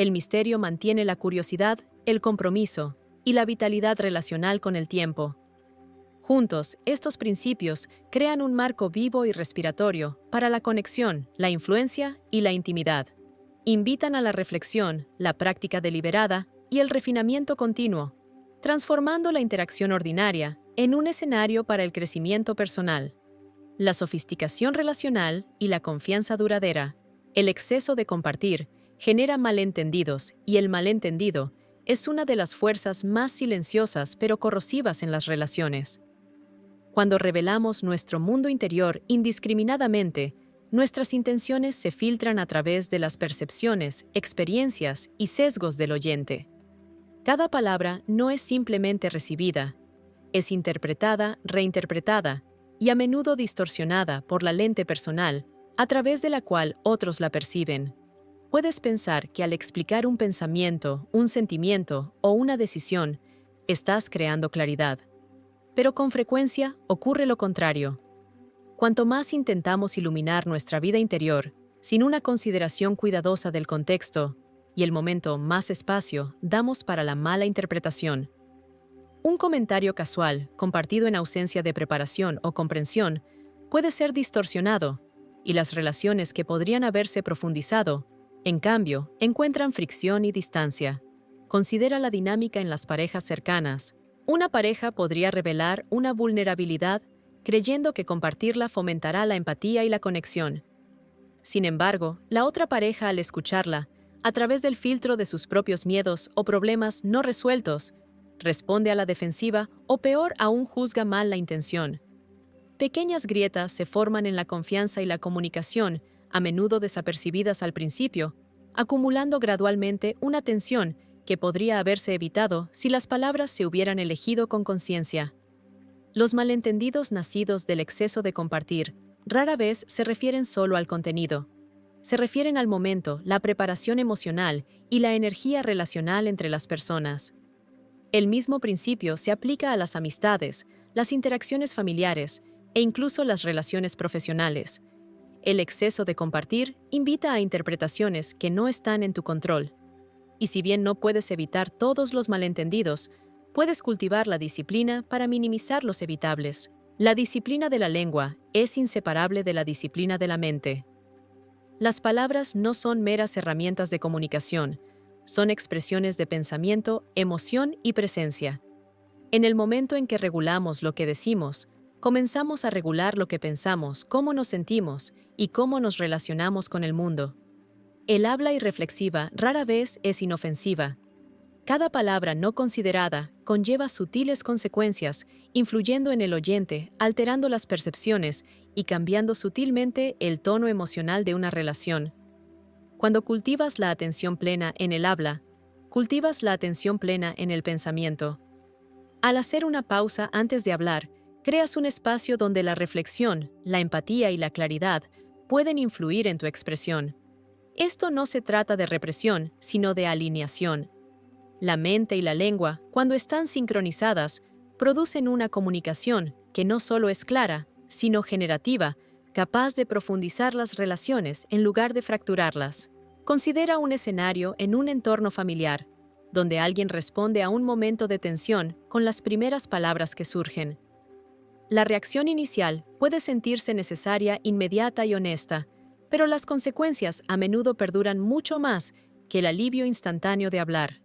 El misterio mantiene la curiosidad, el compromiso y la vitalidad relacional con el tiempo. Juntos, estos principios crean un marco vivo y respiratorio para la conexión, la influencia y la intimidad. Invitan a la reflexión, la práctica deliberada y el refinamiento continuo, transformando la interacción ordinaria en un escenario para el crecimiento personal. La sofisticación relacional y la confianza duradera, el exceso de compartir, genera malentendidos y el malentendido es una de las fuerzas más silenciosas pero corrosivas en las relaciones. Cuando revelamos nuestro mundo interior indiscriminadamente, nuestras intenciones se filtran a través de las percepciones, experiencias y sesgos del oyente. Cada palabra no es simplemente recibida, es interpretada, reinterpretada y a menudo distorsionada por la lente personal, a través de la cual otros la perciben. Puedes pensar que al explicar un pensamiento, un sentimiento o una decisión, estás creando claridad. Pero con frecuencia ocurre lo contrario. Cuanto más intentamos iluminar nuestra vida interior, sin una consideración cuidadosa del contexto y el momento, más espacio damos para la mala interpretación. Un comentario casual, compartido en ausencia de preparación o comprensión, puede ser distorsionado, y las relaciones que podrían haberse profundizado, en cambio, encuentran fricción y distancia. Considera la dinámica en las parejas cercanas. Una pareja podría revelar una vulnerabilidad creyendo que compartirla fomentará la empatía y la conexión. Sin embargo, la otra pareja, al escucharla, a través del filtro de sus propios miedos o problemas no resueltos, responde a la defensiva o peor aún juzga mal la intención. Pequeñas grietas se forman en la confianza y la comunicación, a menudo desapercibidas al principio, acumulando gradualmente una tensión que podría haberse evitado si las palabras se hubieran elegido con conciencia. Los malentendidos nacidos del exceso de compartir rara vez se refieren solo al contenido. Se refieren al momento, la preparación emocional y la energía relacional entre las personas. El mismo principio se aplica a las amistades, las interacciones familiares e incluso las relaciones profesionales. El exceso de compartir invita a interpretaciones que no están en tu control. Y si bien no puedes evitar todos los malentendidos, puedes cultivar la disciplina para minimizar los evitables. La disciplina de la lengua es inseparable de la disciplina de la mente. Las palabras no son meras herramientas de comunicación, son expresiones de pensamiento, emoción y presencia. En el momento en que regulamos lo que decimos, comenzamos a regular lo que pensamos, cómo nos sentimos y cómo nos relacionamos con el mundo. El habla irreflexiva rara vez es inofensiva. Cada palabra no considerada conlleva sutiles consecuencias, influyendo en el oyente, alterando las percepciones y cambiando sutilmente el tono emocional de una relación. Cuando cultivas la atención plena en el habla, cultivas la atención plena en el pensamiento. Al hacer una pausa antes de hablar, creas un espacio donde la reflexión, la empatía y la claridad pueden influir en tu expresión. Esto no se trata de represión, sino de alineación. La mente y la lengua, cuando están sincronizadas, producen una comunicación que no solo es clara, sino generativa, capaz de profundizar las relaciones en lugar de fracturarlas. Considera un escenario en un entorno familiar, donde alguien responde a un momento de tensión con las primeras palabras que surgen. La reacción inicial puede sentirse necesaria, inmediata y honesta, pero las consecuencias a menudo perduran mucho más que el alivio instantáneo de hablar.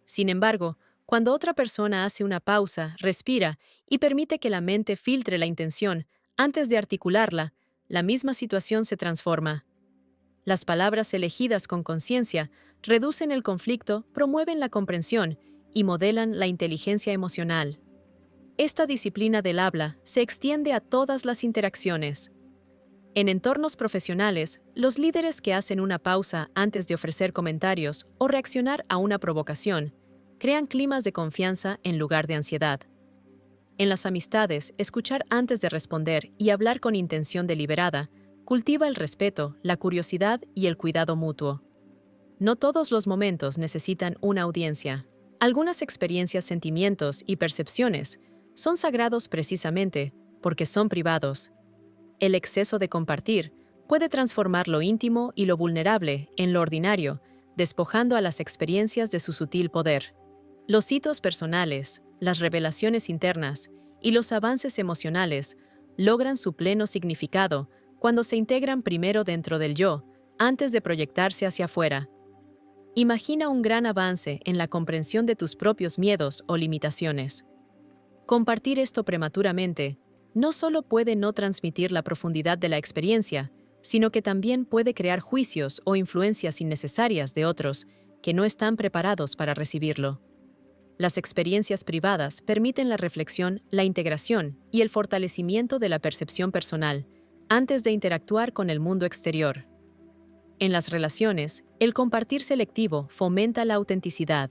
Sin embargo, cuando otra persona hace una pausa, respira y permite que la mente filtre la intención antes de articularla, la misma situación se transforma. Las palabras elegidas con conciencia reducen el conflicto, promueven la comprensión y modelan la inteligencia emocional. Esta disciplina del habla se extiende a todas las interacciones. En entornos profesionales, los líderes que hacen una pausa antes de ofrecer comentarios o reaccionar a una provocación crean climas de confianza en lugar de ansiedad. En las amistades, escuchar antes de responder y hablar con intención deliberada cultiva el respeto, la curiosidad y el cuidado mutuo. No todos los momentos necesitan una audiencia. Algunas experiencias, sentimientos y percepciones son sagrados precisamente porque son privados. El exceso de compartir puede transformar lo íntimo y lo vulnerable en lo ordinario, despojando a las experiencias de su sutil poder. Los hitos personales, las revelaciones internas y los avances emocionales logran su pleno significado cuando se integran primero dentro del yo, antes de proyectarse hacia afuera. Imagina un gran avance en la comprensión de tus propios miedos o limitaciones. Compartir esto prematuramente no solo puede no transmitir la profundidad de la experiencia, sino que también puede crear juicios o influencias innecesarias de otros que no están preparados para recibirlo. Las experiencias privadas permiten la reflexión, la integración y el fortalecimiento de la percepción personal antes de interactuar con el mundo exterior. En las relaciones, el compartir selectivo fomenta la autenticidad.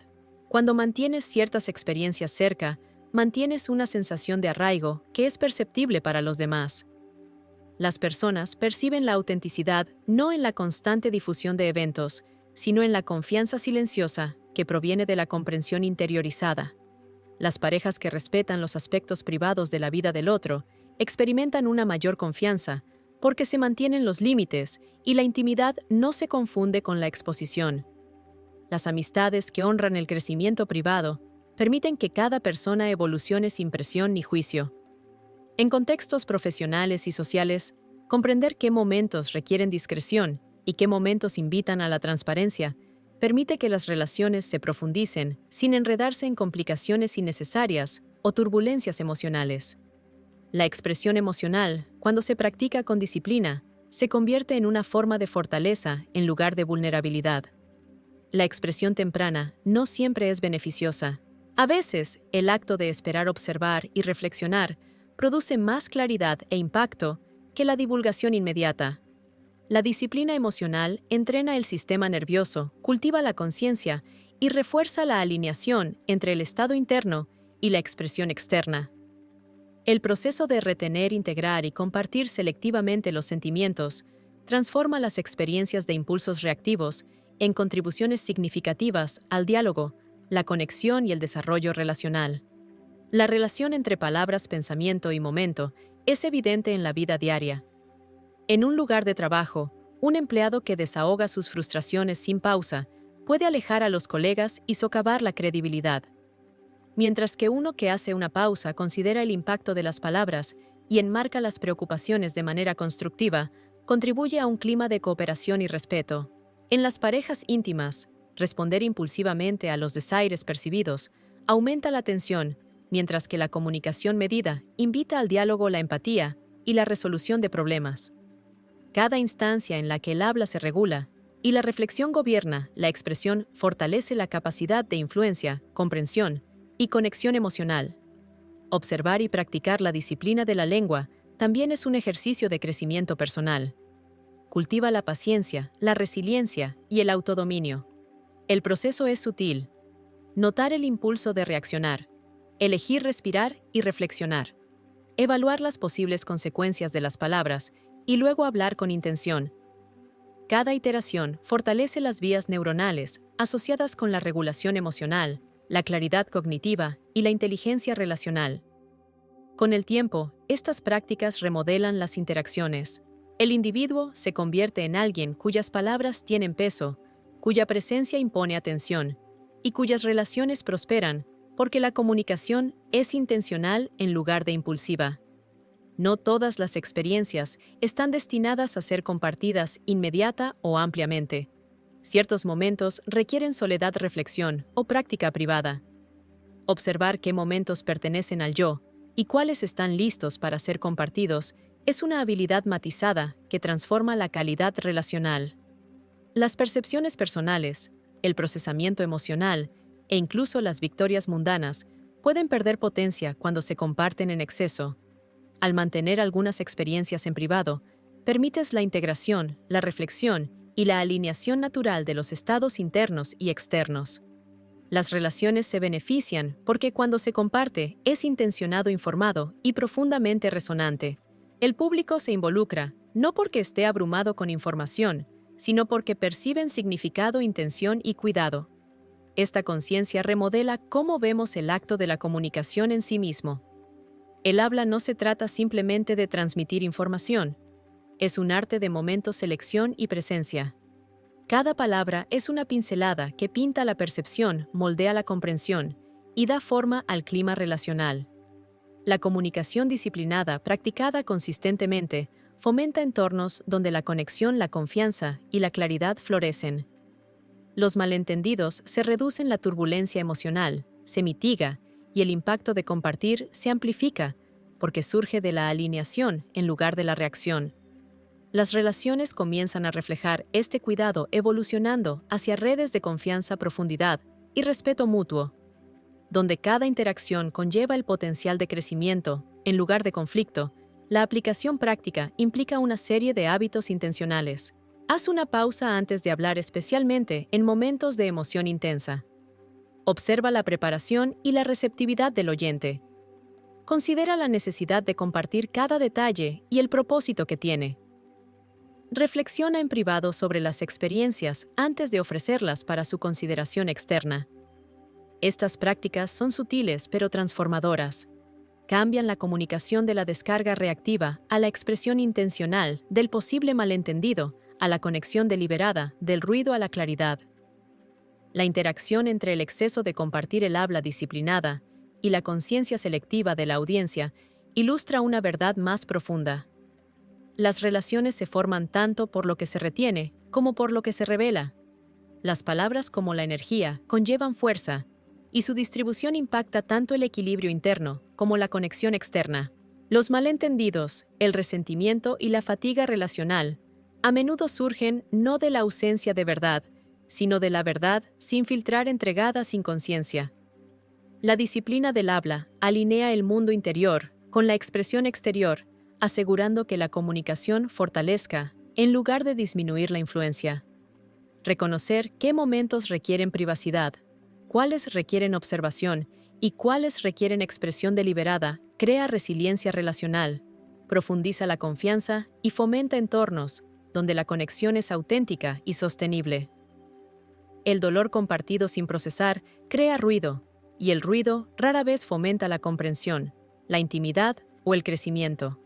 Cuando mantienes ciertas experiencias cerca, mantienes una sensación de arraigo que es perceptible para los demás. Las personas perciben la autenticidad no en la constante difusión de eventos, sino en la confianza silenciosa que proviene de la comprensión interiorizada. Las parejas que respetan los aspectos privados de la vida del otro experimentan una mayor confianza porque se mantienen los límites y la intimidad no se confunde con la exposición. Las amistades que honran el crecimiento privado permiten que cada persona evolucione sin presión ni juicio. En contextos profesionales y sociales, comprender qué momentos requieren discreción y qué momentos invitan a la transparencia permite que las relaciones se profundicen sin enredarse en complicaciones innecesarias o turbulencias emocionales. La expresión emocional, cuando se practica con disciplina, se convierte en una forma de fortaleza en lugar de vulnerabilidad. La expresión temprana no siempre es beneficiosa. A veces, el acto de esperar observar y reflexionar produce más claridad e impacto que la divulgación inmediata. La disciplina emocional entrena el sistema nervioso, cultiva la conciencia y refuerza la alineación entre el estado interno y la expresión externa. El proceso de retener, integrar y compartir selectivamente los sentimientos transforma las experiencias de impulsos reactivos en contribuciones significativas al diálogo, la conexión y el desarrollo relacional. La relación entre palabras, pensamiento y momento es evidente en la vida diaria. En un lugar de trabajo, un empleado que desahoga sus frustraciones sin pausa puede alejar a los colegas y socavar la credibilidad, mientras que uno que hace una pausa considera el impacto de las palabras y enmarca las preocupaciones de manera constructiva, contribuye a un clima de cooperación y respeto. En las parejas íntimas, responder impulsivamente a los desaires percibidos aumenta la tensión, mientras que la comunicación medida invita al diálogo, la empatía y la resolución de problemas. Cada instancia en la que el habla se regula y la reflexión gobierna la expresión fortalece la capacidad de influencia, comprensión y conexión emocional. Observar y practicar la disciplina de la lengua también es un ejercicio de crecimiento personal. Cultiva la paciencia, la resiliencia y el autodominio. El proceso es sutil. Notar el impulso de reaccionar, elegir respirar y reflexionar. Evaluar las posibles consecuencias de las palabras y luego hablar con intención. Cada iteración fortalece las vías neuronales asociadas con la regulación emocional, la claridad cognitiva y la inteligencia relacional. Con el tiempo, estas prácticas remodelan las interacciones. El individuo se convierte en alguien cuyas palabras tienen peso, cuya presencia impone atención y cuyas relaciones prosperan porque la comunicación es intencional en lugar de impulsiva. No todas las experiencias están destinadas a ser compartidas inmediata o ampliamente. Ciertos momentos requieren soledad, reflexión o práctica privada. Observar qué momentos pertenecen al yo y cuáles están listos para ser compartidos es una habilidad matizada que transforma la calidad relacional. Las percepciones personales, el procesamiento emocional e incluso las victorias mundanas pueden perder potencia cuando se comparten en exceso. Al mantener algunas experiencias en privado, permites la integración, la reflexión y la alineación natural de los estados internos y externos. Las relaciones se benefician porque cuando se comparte es intencionado, informado y profundamente resonante. El público se involucra, no porque esté abrumado con información, sino porque perciben significado, intención y cuidado. Esta conciencia remodela cómo vemos el acto de la comunicación en sí mismo. El habla no se trata simplemente de transmitir información. Es un arte de momento, selección y presencia. Cada palabra es una pincelada que pinta la percepción, moldea la comprensión y da forma al clima relacional. La comunicación disciplinada, practicada consistentemente, fomenta entornos donde la conexión, la confianza y la claridad florecen. Los malentendidos se reducen, la turbulencia emocional se mitiga y el impacto de compartir se amplifica porque surge de la alineación en lugar de la reacción. Las relaciones comienzan a reflejar este cuidado, evolucionando hacia redes de confianza, profundidad y respeto mutuo, donde cada interacción conlleva el potencial de crecimiento en lugar de conflicto. La aplicación práctica implica una serie de hábitos intencionales. Haz una pausa antes de hablar, especialmente en momentos de emoción intensa. Observa la preparación y la receptividad del oyente. Considera la necesidad de compartir cada detalle y el propósito que tiene. Reflexiona en privado sobre las experiencias antes de ofrecerlas para su consideración externa. Estas prácticas son sutiles pero transformadoras. Cambian la comunicación de la descarga reactiva a la expresión intencional, del posible malentendido a la conexión deliberada, del ruido a la claridad. La interacción entre el exceso de compartir, el habla disciplinada, y la conciencia selectiva de la audiencia ilustra una verdad más profunda. Las relaciones se forman tanto por lo que se retiene como por lo que se revela. Las palabras, como la energía, conllevan fuerza, y su distribución impacta tanto el equilibrio interno como la conexión externa. Los malentendidos, el resentimiento y la fatiga relacional a menudo surgen no de la ausencia de verdad, sino de la verdad sin filtrar, entregada sin conciencia. La disciplina del habla alinea el mundo interior con la expresión exterior, asegurando que la comunicación fortalezca en lugar de disminuir la influencia. Reconocer qué momentos requieren privacidad, cuáles requieren observación y cuáles requieren expresión deliberada crea resiliencia relacional, profundiza la confianza y fomenta entornos donde la conexión es auténtica y sostenible. El dolor compartido sin procesar crea ruido, y el ruido rara vez fomenta la comprensión, la intimidad o el crecimiento.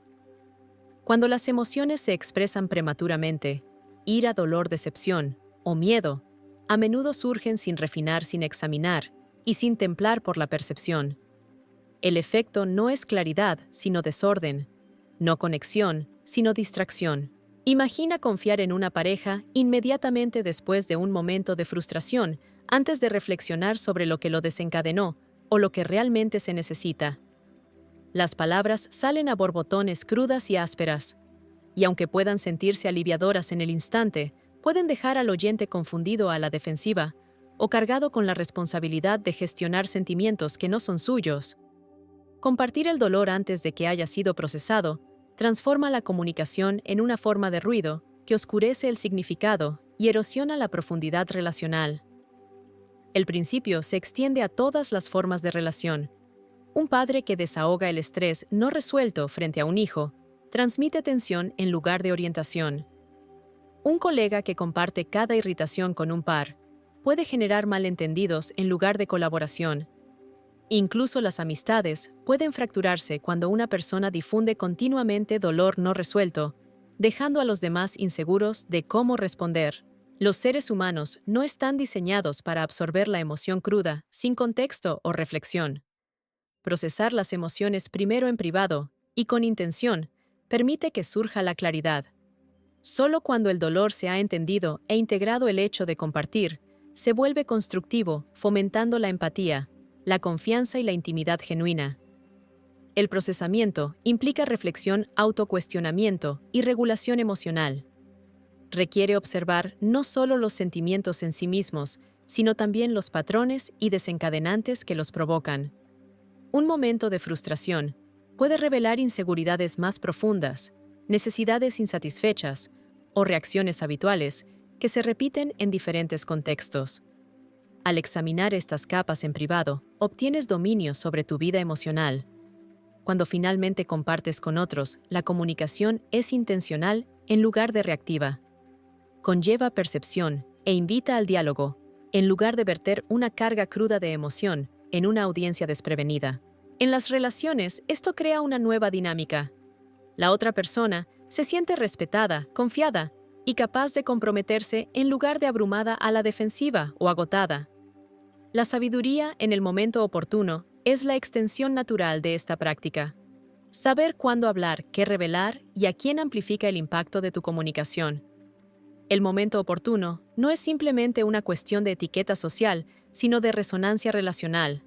Cuando las emociones se expresan prematuramente, ira, dolor, decepción o miedo, a menudo surgen sin refinar, sin examinar y sin templar por la percepción. El efecto no es claridad, sino desorden, no conexión, sino distracción. Imagina confiar en una pareja inmediatamente después de un momento de frustración, antes de reflexionar sobre lo que lo desencadenó o lo que realmente se necesita. Las palabras salen a borbotones, crudas y ásperas, y aunque puedan sentirse aliviadoras en el instante, pueden dejar al oyente confundido, a la defensiva, o cargado con la responsabilidad de gestionar sentimientos que no son suyos. Compartir el dolor antes de que haya sido procesado transforma la comunicación en una forma de ruido que oscurece el significado y erosiona la profundidad relacional. El principio se extiende a todas las formas de relación. Un padre que desahoga el estrés no resuelto frente a un hijo transmite tensión en lugar de orientación. Un colega que comparte cada irritación con un par puede generar malentendidos en lugar de colaboración. Incluso las amistades pueden fracturarse cuando una persona difunde continuamente dolor no resuelto, dejando a los demás inseguros de cómo responder. Los seres humanos no están diseñados para absorber la emoción cruda, sin contexto o reflexión. Procesar las emociones primero en privado y con intención permite que surja la claridad. Solo cuando el dolor se ha entendido e integrado el hecho de compartir, se vuelve constructivo, fomentando la empatía, la confianza y la intimidad genuina. El procesamiento implica reflexión, autocuestionamiento y regulación emocional. Requiere observar no solo los sentimientos en sí mismos, sino también los patrones y desencadenantes que los provocan. Un momento de frustración puede revelar inseguridades más profundas, necesidades insatisfechas o reacciones habituales que se repiten en diferentes contextos. Al examinar estas capas en privado, obtienes dominio sobre tu vida emocional. Cuando finalmente compartes con otros, la comunicación es intencional en lugar de reactiva. Conlleva percepción e invita al diálogo, en lugar de verter una carga cruda de emoción en una audiencia desprevenida. En las relaciones, esto crea una nueva dinámica. La otra persona se siente respetada, confiada y capaz de comprometerse en lugar de abrumada a la defensiva o agotada. La sabiduría en el momento oportuno es la extensión natural de esta práctica. Saber cuándo hablar, qué revelar y a quién amplifica el impacto de tu comunicación. El momento oportuno no es simplemente una cuestión de etiqueta social, sino de resonancia relacional.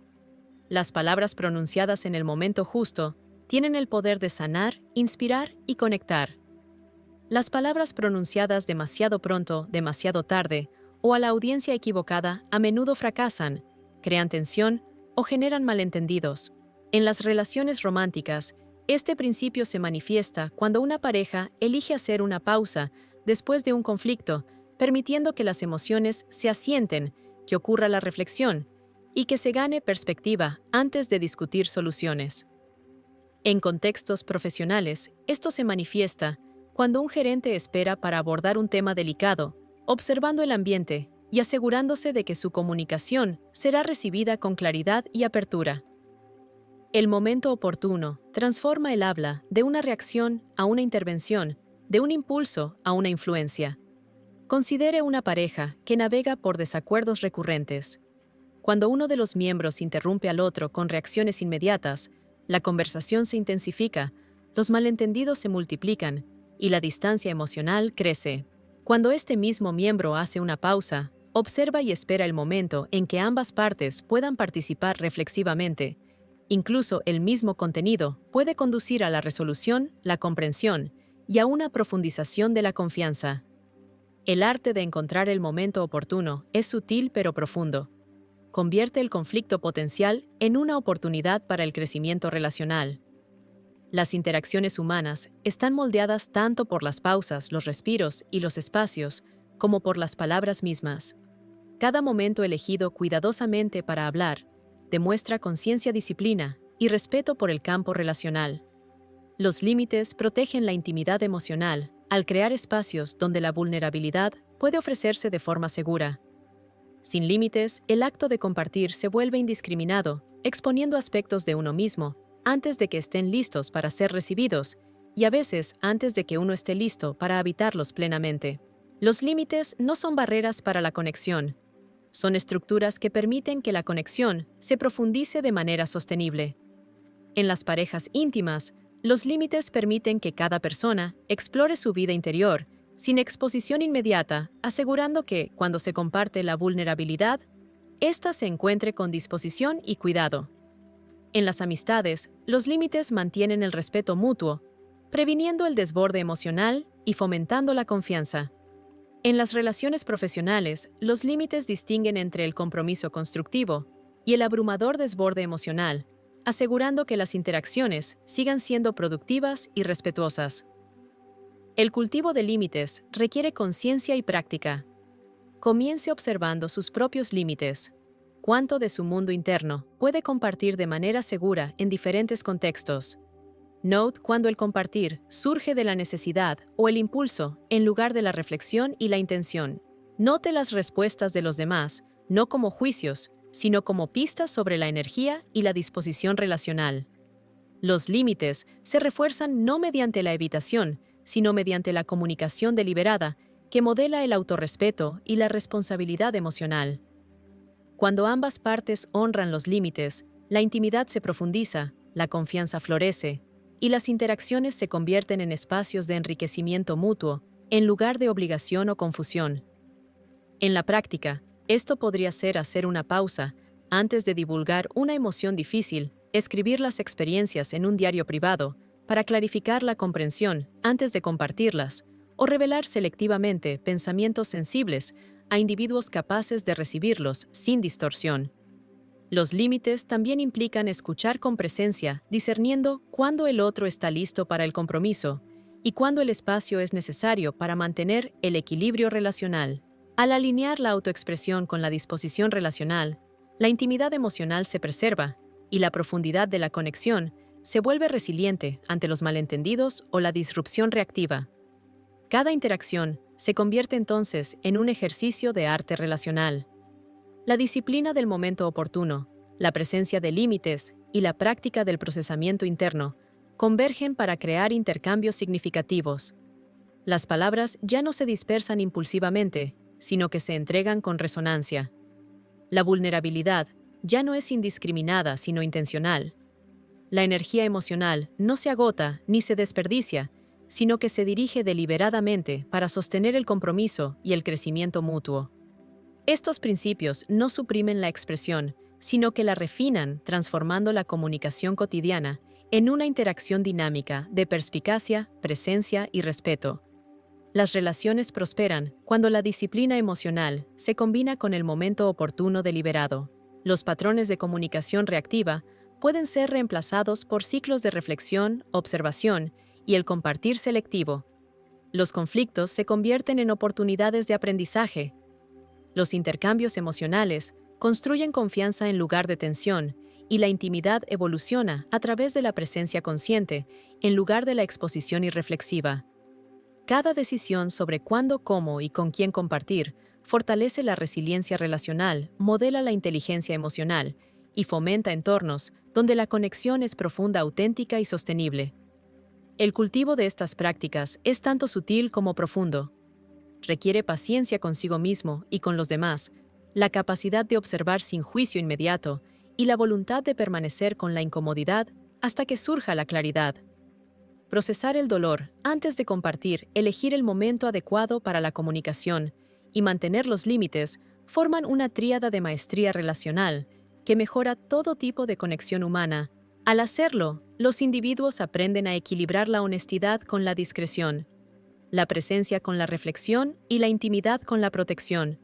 Las palabras pronunciadas en el momento justo tienen el poder de sanar, inspirar y conectar. Las palabras pronunciadas demasiado pronto, demasiado tarde, o a la audiencia equivocada a menudo fracasan, crean tensión o generan malentendidos. En las relaciones románticas, este principio se manifiesta cuando una pareja elige hacer una pausa después de un conflicto, permitiendo que las emociones se asienten, que ocurra la reflexión y que se gane perspectiva antes de discutir soluciones. En contextos profesionales, esto se manifiesta cuando un gerente espera para abordar un tema delicado, observando el ambiente y asegurándose de que su comunicación será recibida con claridad y apertura. El momento oportuno transforma el habla de una reacción a una intervención, de un impulso a una influencia. Considere una pareja que navega por desacuerdos recurrentes. Cuando uno de los miembros interrumpe al otro con reacciones inmediatas, la conversación se intensifica, los malentendidos se multiplican y la distancia emocional crece. Cuando este mismo miembro hace una pausa, observa y espera el momento en que ambas partes puedan participar reflexivamente. Incluso el mismo contenido puede conducir a la resolución, la comprensión y a una profundización de la confianza. El arte de encontrar el momento oportuno es sutil pero profundo. Convierte el conflicto potencial en una oportunidad para el crecimiento relacional. Las interacciones humanas están moldeadas tanto por las pausas, los respiros y los espacios, como por las palabras mismas. Cada momento elegido cuidadosamente para hablar demuestra conciencia, disciplina y respeto por el campo relacional. Los límites protegen la intimidad emocional al crear espacios donde la vulnerabilidad puede ofrecerse de forma segura. Sin límites, el acto de compartir se vuelve indiscriminado, exponiendo aspectos de uno mismo antes de que estén listos para ser recibidos y a veces antes de que uno esté listo para habitarlos plenamente. Los límites no son barreras para la conexión. Son estructuras que permiten que la conexión se profundice de manera sostenible. En las parejas íntimas, los límites permiten que cada persona explore su vida interior sin exposición inmediata, asegurando que, cuando se comparte la vulnerabilidad, ésta se encuentre con disposición y cuidado. En las amistades, los límites mantienen el respeto mutuo, previniendo el desborde emocional y fomentando la confianza. En las relaciones profesionales, los límites distinguen entre el compromiso constructivo y el abrumador desborde emocional, asegurando que las interacciones sigan siendo productivas y respetuosas. El cultivo de límites requiere conciencia y práctica. Comience observando sus propios límites. Cuánto de su mundo interno puede compartir de manera segura en diferentes contextos. Note cuando el compartir surge de la necesidad o el impulso en lugar de la reflexión y la intención. Note las respuestas de los demás, no como juicios, sino como pistas sobre la energía y la disposición relacional. Los límites se refuerzan no mediante la evitación, sino mediante la comunicación deliberada que modela el autorrespeto y la responsabilidad emocional. Cuando ambas partes honran los límites, la intimidad se profundiza, la confianza florece y las interacciones se convierten en espacios de enriquecimiento mutuo, en lugar de obligación o confusión. En la práctica, esto podría ser hacer una pausa antes de divulgar una emoción difícil, escribir las experiencias en un diario privado, para clarificar la comprensión antes de compartirlas, o revelar selectivamente pensamientos sensibles a individuos capaces de recibirlos sin distorsión. Los límites también implican escuchar con presencia, discerniendo cuándo el otro está listo para el compromiso y cuándo el espacio es necesario para mantener el equilibrio relacional. Al alinear la autoexpresión con la disposición relacional, la intimidad emocional se preserva y la profundidad de la conexión se vuelve resiliente ante los malentendidos o la disrupción reactiva. Cada interacción se convierte entonces en un ejercicio de arte relacional. La disciplina del momento oportuno, la presencia de límites y la práctica del procesamiento interno convergen para crear intercambios significativos. Las palabras ya no se dispersan impulsivamente, sino que se entregan con resonancia. La vulnerabilidad ya no es indiscriminada, sino intencional. La energía emocional no se agota ni se desperdicia, sino que se dirige deliberadamente para sostener el compromiso y el crecimiento mutuo. Estos principios no suprimen la expresión, sino que la refinan, transformando la comunicación cotidiana en una interacción dinámica de perspicacia, presencia y respeto. Las relaciones prosperan cuando la disciplina emocional se combina con el momento oportuno deliberado. Los patrones de comunicación reactiva pueden ser reemplazados por ciclos de reflexión, observación y el compartir selectivo. Los conflictos se convierten en oportunidades de aprendizaje. Los intercambios emocionales construyen confianza en lugar de tensión, y la intimidad evoluciona a través de la presencia consciente, en lugar de la exposición irreflexiva. Cada decisión sobre cuándo, cómo y con quién compartir fortalece la resiliencia relacional, modela la inteligencia emocional y fomenta entornos donde la conexión es profunda, auténtica y sostenible. El cultivo de estas prácticas es tanto sutil como profundo. Requiere paciencia consigo mismo y con los demás, la capacidad de observar sin juicio inmediato y la voluntad de permanecer con la incomodidad hasta que surja la claridad. Procesar el dolor antes de compartir, elegir el momento adecuado para la comunicación y mantener los límites forman una tríada de maestría relacional que mejora todo tipo de conexión humana. Al hacerlo, los individuos aprenden a equilibrar la honestidad con la discreción, la presencia con la reflexión y la intimidad con la protección.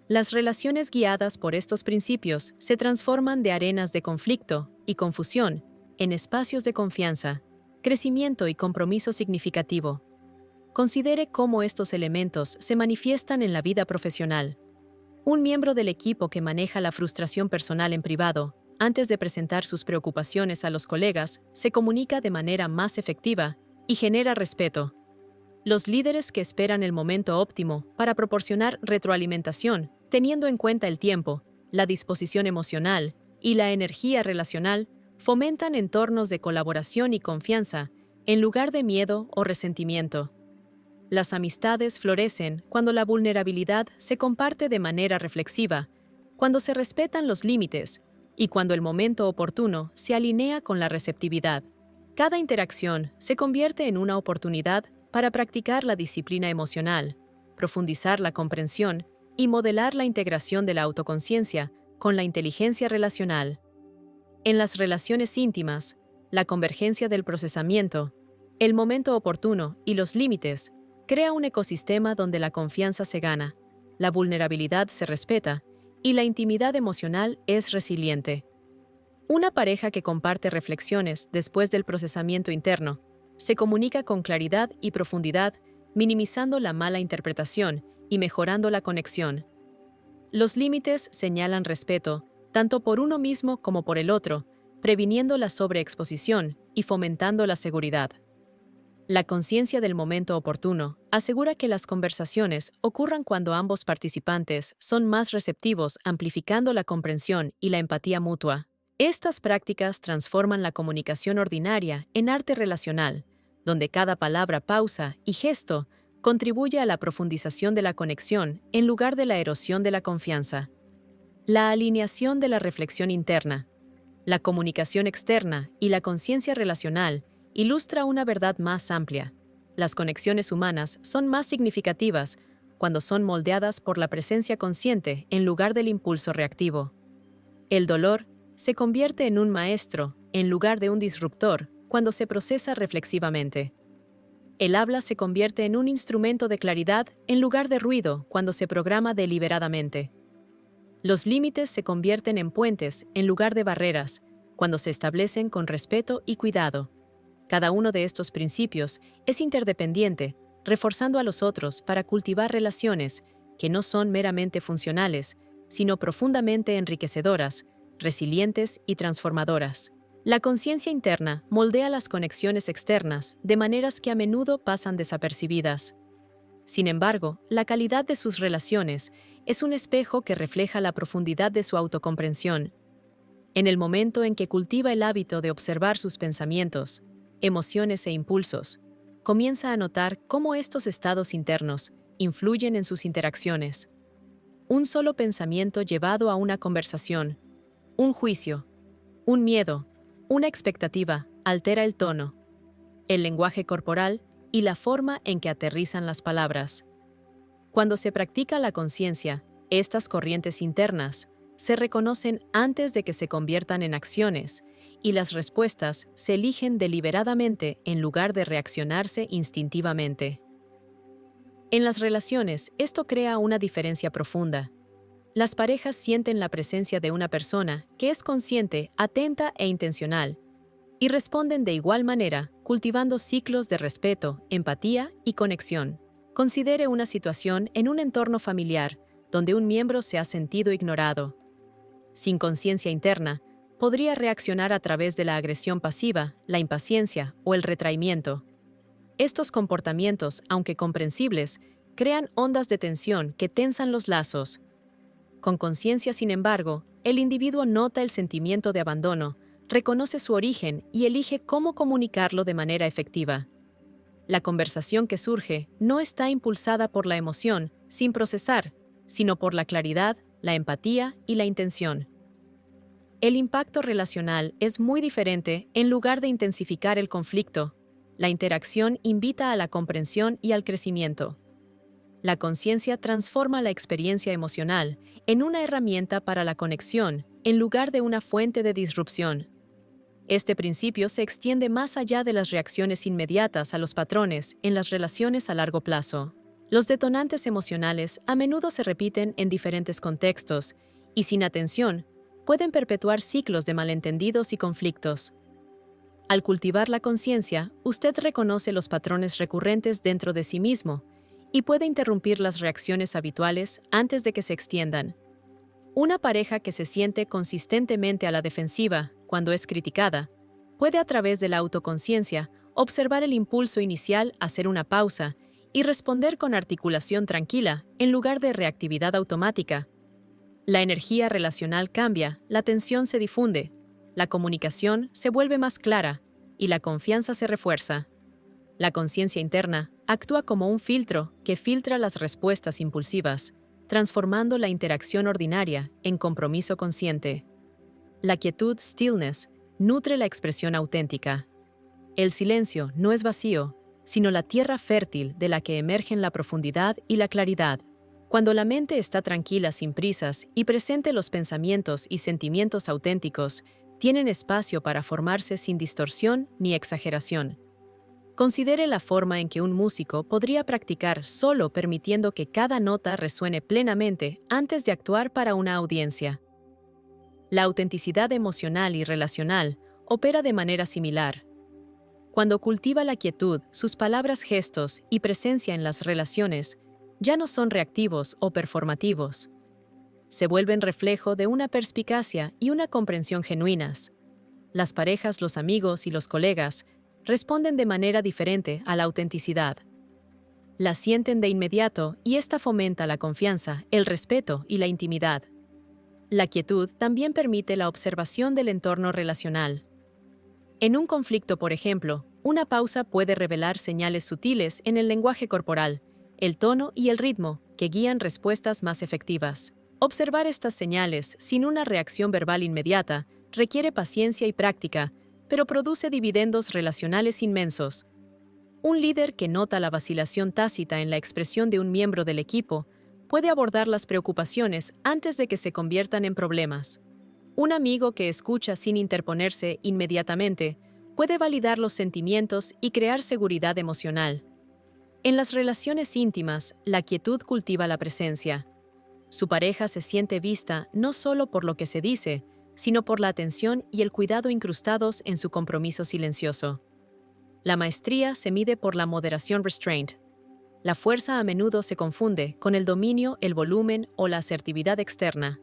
Las relaciones guiadas por estos principios se transforman de arenas de conflicto y confusión en espacios de confianza, crecimiento y compromiso significativo. Considere cómo estos elementos se manifiestan en la vida profesional. Un miembro del equipo que maneja la frustración personal en privado, antes de presentar sus preocupaciones a los colegas, se comunica de manera más efectiva y genera respeto. Los líderes que esperan el momento óptimo para proporcionar retroalimentación, teniendo en cuenta el tiempo, la disposición emocional y la energía relacional, fomentan entornos de colaboración y confianza, en lugar de miedo o resentimiento. Las amistades florecen cuando la vulnerabilidad se comparte de manera reflexiva, cuando se respetan los límites y cuando el momento oportuno se alinea con la receptividad. Cada interacción se convierte en una oportunidad para practicar la disciplina emocional, profundizar la comprensión y modelar la integración de la autoconciencia con la inteligencia relacional. En las relaciones íntimas, la convergencia del procesamiento, el momento oportuno y los límites crea un ecosistema donde la confianza se gana, la vulnerabilidad se respeta y la intimidad emocional es resiliente. Una pareja que comparte reflexiones después del procesamiento interno se comunica con claridad y profundidad, minimizando la mala interpretación y mejorando la conexión. Los límites señalan respeto, tanto por uno mismo como por el otro, previniendo la sobreexposición y fomentando la seguridad. La conciencia del momento oportuno asegura que las conversaciones ocurran cuando ambos participantes son más receptivos, amplificando la comprensión y la empatía mutua. Estas prácticas transforman la comunicación ordinaria en arte relacional, donde cada palabra, pausa y gesto contribuye a la profundización de la conexión en lugar de la erosión de la confianza. La alineación de la reflexión interna, la comunicación externa y la conciencia relacional ilustra una verdad más amplia. Las conexiones humanas son más significativas cuando son moldeadas por la presencia consciente en lugar del impulso reactivo. El dolor se convierte en un maestro en lugar de un disruptor cuando se procesa reflexivamente. El habla se convierte en un instrumento de claridad en lugar de ruido cuando se programa deliberadamente. Los límites se convierten en puentes en lugar de barreras cuando se establecen con respeto y cuidado. Cada uno de estos principios es interdependiente, reforzando a los otros para cultivar relaciones que no son meramente funcionales, sino profundamente enriquecedoras, resilientes y transformadoras. La conciencia interna moldea las conexiones externas de maneras que a menudo pasan desapercibidas. Sin embargo, la calidad de sus relaciones es un espejo que refleja la profundidad de su autocomprensión. En el momento en que cultiva el hábito de observar sus pensamientos, emociones e impulsos, comienza a notar cómo estos estados internos influyen en sus interacciones. Un solo pensamiento llevado a una conversación, un juicio, un miedo, Una expectativa altera el tono, el lenguaje corporal y la forma en que aterrizan las palabras. Cuando se practica la conciencia, estas corrientes internas se reconocen antes de que se conviertan en acciones y las respuestas se eligen deliberadamente en lugar de reaccionarse instintivamente. En las relaciones, esto crea una diferencia profunda. Las parejas sienten la presencia de una persona que es consciente, atenta e intencional, y responden de igual manera, cultivando ciclos de respeto, empatía y conexión. Considere una situación en un entorno familiar donde un miembro se ha sentido ignorado. Sin conciencia interna, podría reaccionar a través de la agresión pasiva, la impaciencia o el retraimiento. Estos comportamientos, aunque comprensibles, crean ondas de tensión que tensan los lazos. Con conciencia, sin embargo, el individuo nota el sentimiento de abandono, reconoce su origen y elige cómo comunicarlo de manera efectiva. La conversación que surge no está impulsada por la emoción, sin procesar, sino por la claridad, la empatía y la intención. El impacto relacional es muy diferente. En lugar de intensificar el conflicto, la interacción invita a la comprensión y al crecimiento. La conciencia transforma la experiencia emocional en una herramienta para la conexión, en lugar de una fuente de disrupción. Este principio se extiende más allá de las reacciones inmediatas a los patrones en las relaciones a largo plazo. Los detonantes emocionales a menudo se repiten en diferentes contextos y, sin atención, pueden perpetuar ciclos de malentendidos y conflictos. Al cultivar la conciencia, usted reconoce los patrones recurrentes dentro de sí mismo y puede interrumpir las reacciones habituales antes de que se extiendan. Una pareja que se siente consistentemente a la defensiva cuando es criticada puede, a través de la autoconciencia, observar el impulso inicial, hacer una pausa y responder con articulación tranquila en lugar de reactividad automática. La energía relacional cambia, la tensión se difunde, la comunicación se vuelve más clara y la confianza se refuerza. La conciencia interna actúa como un filtro que filtra las respuestas impulsivas, transformando la interacción ordinaria en compromiso consciente. La quietud, stillness, nutre la expresión auténtica. El silencio no es vacío, sino la tierra fértil de la que emergen la profundidad y la claridad. Cuando la mente está tranquila, sin prisas, y presente los pensamientos y sentimientos auténticos, tienen espacio para formarse sin distorsión ni exageración. Considere la forma en que un músico podría practicar solo permitiendo que cada nota resuene plenamente antes de actuar para una audiencia. La autenticidad emocional y relacional opera de manera similar. Cuando cultiva la quietud, sus palabras, gestos y presencia en las relaciones ya no son reactivos o performativos. Se vuelven reflejo de una perspicacia y una comprensión genuinas. Las parejas, los amigos y los colegas responden de manera diferente a la autenticidad. La sienten de inmediato y esta fomenta la confianza, el respeto y la intimidad. La quietud también permite la observación del entorno relacional. En un conflicto, por ejemplo, una pausa puede revelar señales sutiles en el lenguaje corporal, el tono y el ritmo que guían respuestas más efectivas. Observar estas señales sin una reacción verbal inmediata requiere paciencia y práctica, pero produce dividendos relacionales inmensos. Un líder que nota la vacilación tácita en la expresión de un miembro del equipo puede abordar las preocupaciones antes de que se conviertan en problemas. Un amigo que escucha sin interponerse inmediatamente puede validar los sentimientos y crear seguridad emocional. En las relaciones íntimas, la quietud cultiva la presencia. Su pareja se siente vista no solo por lo que se dice, sino por la atención y el cuidado incrustados en su compromiso silencioso. La maestría se mide por la moderación restraint. La fuerza a menudo se confunde con el dominio, el volumen o la asertividad externa.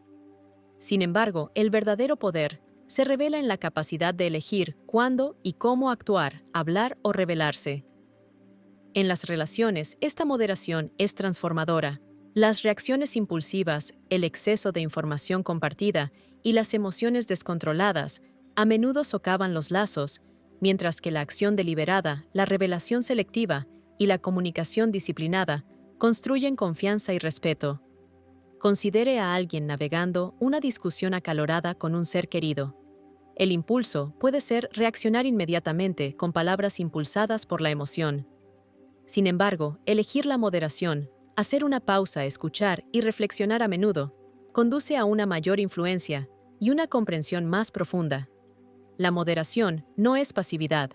Sin embargo, el verdadero poder se revela en la capacidad de elegir cuándo y cómo actuar, hablar o revelarse. En las relaciones, esta moderación es transformadora. Las reacciones impulsivas, el exceso de información compartida y las emociones descontroladas a menudo socavan los lazos, mientras que la acción deliberada, la revelación selectiva y la comunicación disciplinada construyen confianza y respeto. Considere a alguien navegando una discusión acalorada con un ser querido. El impulso puede ser reaccionar inmediatamente con palabras impulsadas por la emoción. Sin embargo, elegir la moderación, hacer una pausa, escuchar y reflexionar a menudo, conduce a una mayor influencia y una comprensión más profunda. La moderación no es pasividad.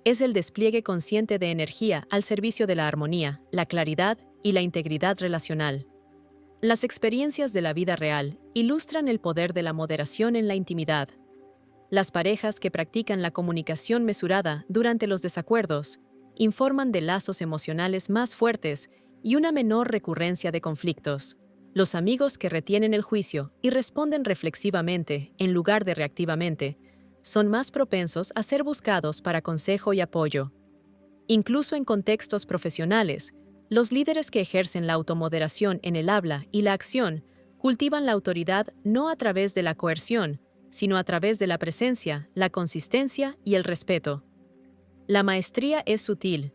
Es el despliegue consciente de energía al servicio de la armonía, la claridad y la integridad relacional. Las experiencias de la vida real ilustran el poder de la moderación en la intimidad. Las parejas que practican la comunicación mesurada durante los desacuerdos informan de lazos emocionales más fuertes y una menor recurrencia de conflictos. Los amigos que retienen el juicio y responden reflexivamente en lugar de reactivamente son más propensos a ser buscados para consejo y apoyo. Incluso en contextos profesionales, los líderes que ejercen la automoderación en el habla y la acción cultivan la autoridad no a través de la coerción, sino a través de la presencia, la consistencia y el respeto. La maestría es sutil.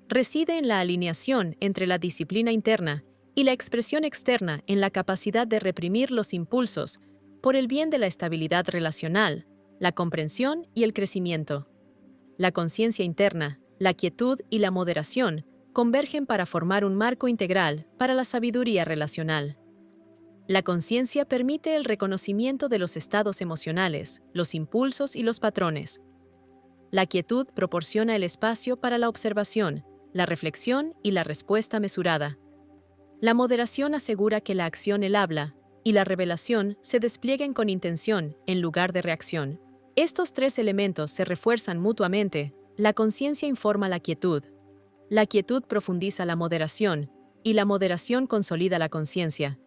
Reside en la alineación entre la disciplina interna y la expresión externa en la capacidad de reprimir los impulsos por el bien de la estabilidad relacional, la comprensión y el crecimiento. La conciencia interna, la quietud y la moderación convergen para formar un marco integral para la sabiduría relacional. La conciencia permite el reconocimiento de los estados emocionales, los impulsos y los patrones. La quietud proporciona el espacio para la observación, la reflexión y la respuesta mesurada. La moderación asegura que la acción, el habla y la revelación se desplieguen con intención en lugar de reacción. Estos tres elementos se refuerzan mutuamente. La conciencia informa la quietud profundiza la moderación y la moderación consolida la conciencia.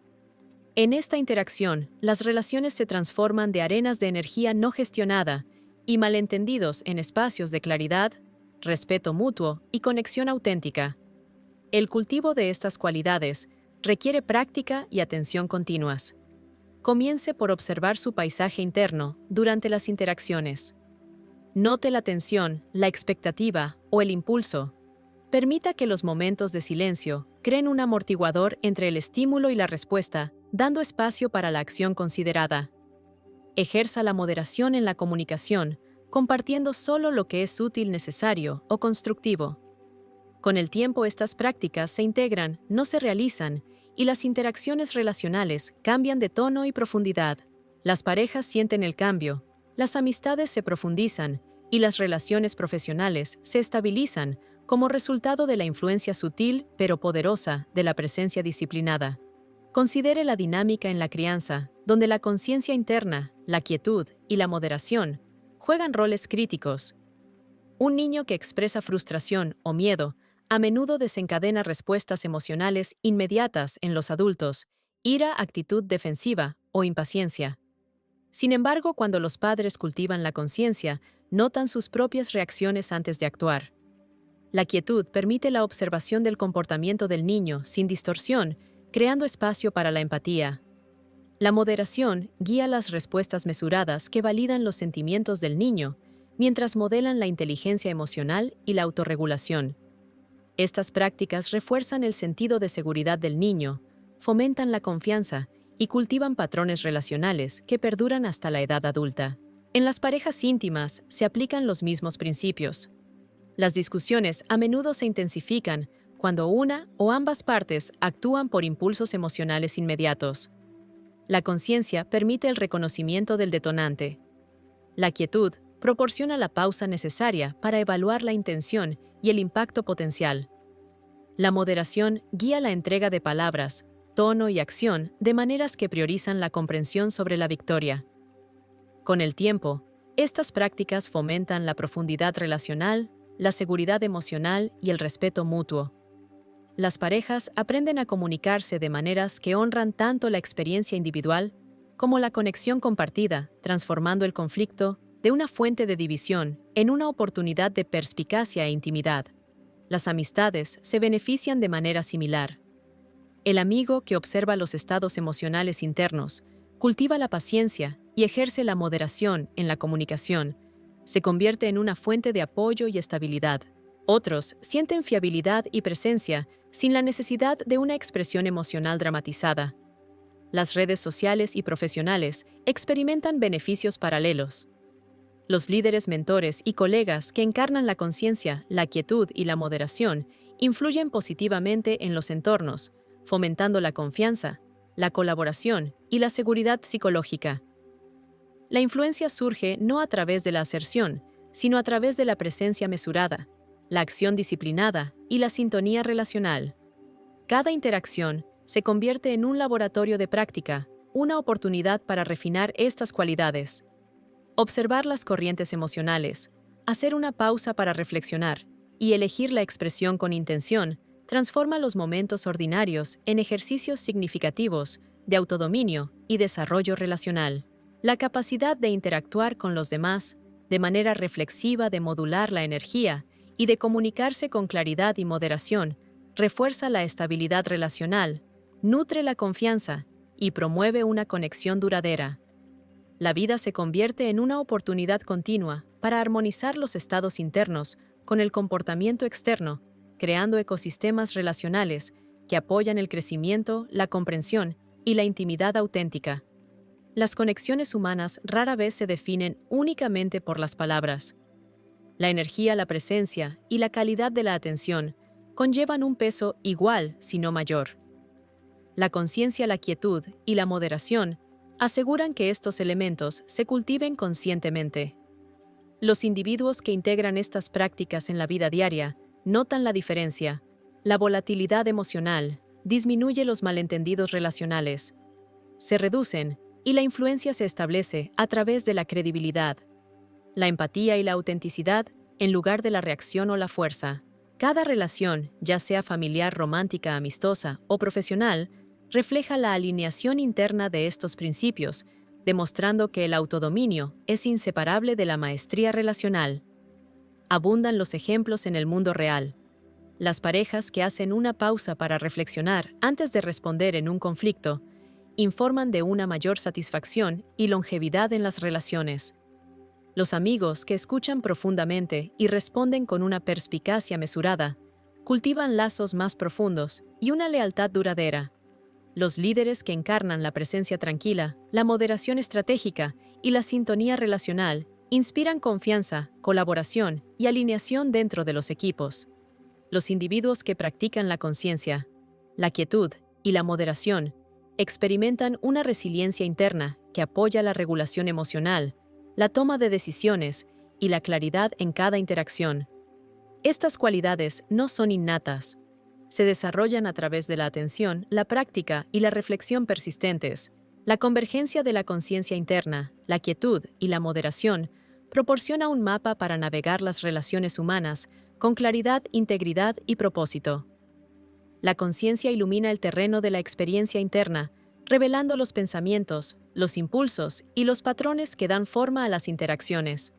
En esta interacción, las relaciones se transforman de arenas de energía no gestionada y malentendidos en espacios de claridad, respeto mutuo y conexión auténtica. El cultivo de estas cualidades requiere práctica y atención continuas. Comience por observar su paisaje interno durante las interacciones. Note la tensión, la expectativa o el impulso. Permita que los momentos de silencio creen un amortiguador entre el estímulo y la respuesta, dando espacio para la acción considerada. Ejerza la moderación en la comunicación, compartiendo solo lo que es útil, necesario o constructivo. Con el tiempo, estas prácticas se integran, no se realizan, y las interacciones relacionales cambian de tono y profundidad. Las parejas sienten el cambio, las amistades se profundizan y las relaciones profesionales se estabilizan como resultado de la influencia sutil pero poderosa de la presencia disciplinada. Considere la dinámica en la crianza, donde la conciencia interna, la quietud y la moderación juegan roles críticos. Un niño que expresa frustración o miedo a menudo desencadena respuestas emocionales inmediatas en los adultos, ira, actitud defensiva o impaciencia. Sin embargo, cuando los padres cultivan la conciencia, notan sus propias reacciones antes de actuar. La quietud permite la observación del comportamiento del niño sin distorsión, creando espacio para la empatía. La moderación guía las respuestas mesuradas que validan los sentimientos del niño, mientras modelan la inteligencia emocional y la autorregulación. Estas prácticas refuerzan el sentido de seguridad del niño, fomentan la confianza y cultivan patrones relacionales que perduran hasta la edad adulta. En las parejas íntimas se aplican los mismos principios. Las discusiones a menudo se intensifican cuando una o ambas partes actúan por impulsos emocionales inmediatos. La conciencia permite el reconocimiento del detonante. La quietud proporciona la pausa necesaria para evaluar la intención y el impacto potencial. La moderación guía la entrega de palabras, tono y acción de maneras que priorizan la comprensión sobre la victoria. Con el tiempo, estas prácticas fomentan la profundidad relacional, la seguridad emocional y el respeto mutuo. Las parejas aprenden a comunicarse de maneras que honran tanto la experiencia individual como la conexión compartida, transformando el conflicto de una fuente de división en una oportunidad de perspicacia e intimidad. Las amistades se benefician de manera similar. El amigo que observa los estados emocionales internos, cultiva la paciencia y ejerce la moderación en la comunicación, se convierte en una fuente de apoyo y estabilidad. Otros sienten fiabilidad y presencia sin la necesidad de una expresión emocional dramatizada. Las redes sociales y profesionales experimentan beneficios paralelos. Los líderes, mentores y colegas que encarnan la conciencia, la quietud y la moderación influyen positivamente en los entornos, fomentando la confianza, la colaboración y la seguridad psicológica. La influencia surge no a través de la aserción, sino a través de la presencia mesurada, la acción disciplinada y la sintonía relacional. Cada interacción se convierte en un laboratorio de práctica, una oportunidad para refinar estas cualidades. Observar las corrientes emocionales, hacer una pausa para reflexionar y elegir la expresión con intención transforma los momentos ordinarios en ejercicios significativos de autodominio y desarrollo relacional. La capacidad de interactuar con los demás de manera reflexiva, de modular la energía y de comunicarse con claridad y moderación refuerza la estabilidad relacional, nutre la confianza y promueve una conexión duradera. La vida se convierte en una oportunidad continua para armonizar los estados internos con el comportamiento externo, creando ecosistemas relacionales que apoyan el crecimiento, la comprensión y la intimidad auténtica. Las conexiones humanas rara vez se definen únicamente por las palabras. La energía, la presencia y la calidad de la atención conllevan un peso igual, si no mayor. La conciencia, la quietud y la moderación aseguran que estos elementos se cultiven conscientemente. Los individuos que integran estas prácticas en la vida diaria notan la diferencia. La volatilidad emocional disminuye, los malentendidos relacionales se reducen y la influencia se establece a través de la credibilidad, la empatía y la autenticidad en lugar de la reacción o la fuerza. Cada relación, ya sea familiar, romántica, amistosa o profesional, refleja la alineación interna de estos principios, demostrando que el autodominio es inseparable de la maestría relacional. Abundan los ejemplos en el mundo real. Las parejas que hacen una pausa para reflexionar antes de responder en un conflicto informan de una mayor satisfacción y longevidad en las relaciones. Los amigos que escuchan profundamente y responden con una perspicacia mesurada cultivan lazos más profundos y una lealtad duradera. Los líderes que encarnan la presencia tranquila, la moderación estratégica y la sintonía relacional inspiran confianza, colaboración y alineación dentro de los equipos. Los individuos que practican la conciencia, la quietud y la moderación experimentan una resiliencia interna que apoya la regulación emocional, la toma de decisiones y la claridad en cada interacción. Estas cualidades no son innatas. Se desarrollan a través de la atención, la práctica y la reflexión persistentes. La convergencia de la conciencia interna, la quietud y la moderación proporciona un mapa para navegar las relaciones humanas con claridad, integridad y propósito. La conciencia ilumina el terreno de la experiencia interna, revelando los pensamientos, los impulsos y los patrones que dan forma a las interacciones.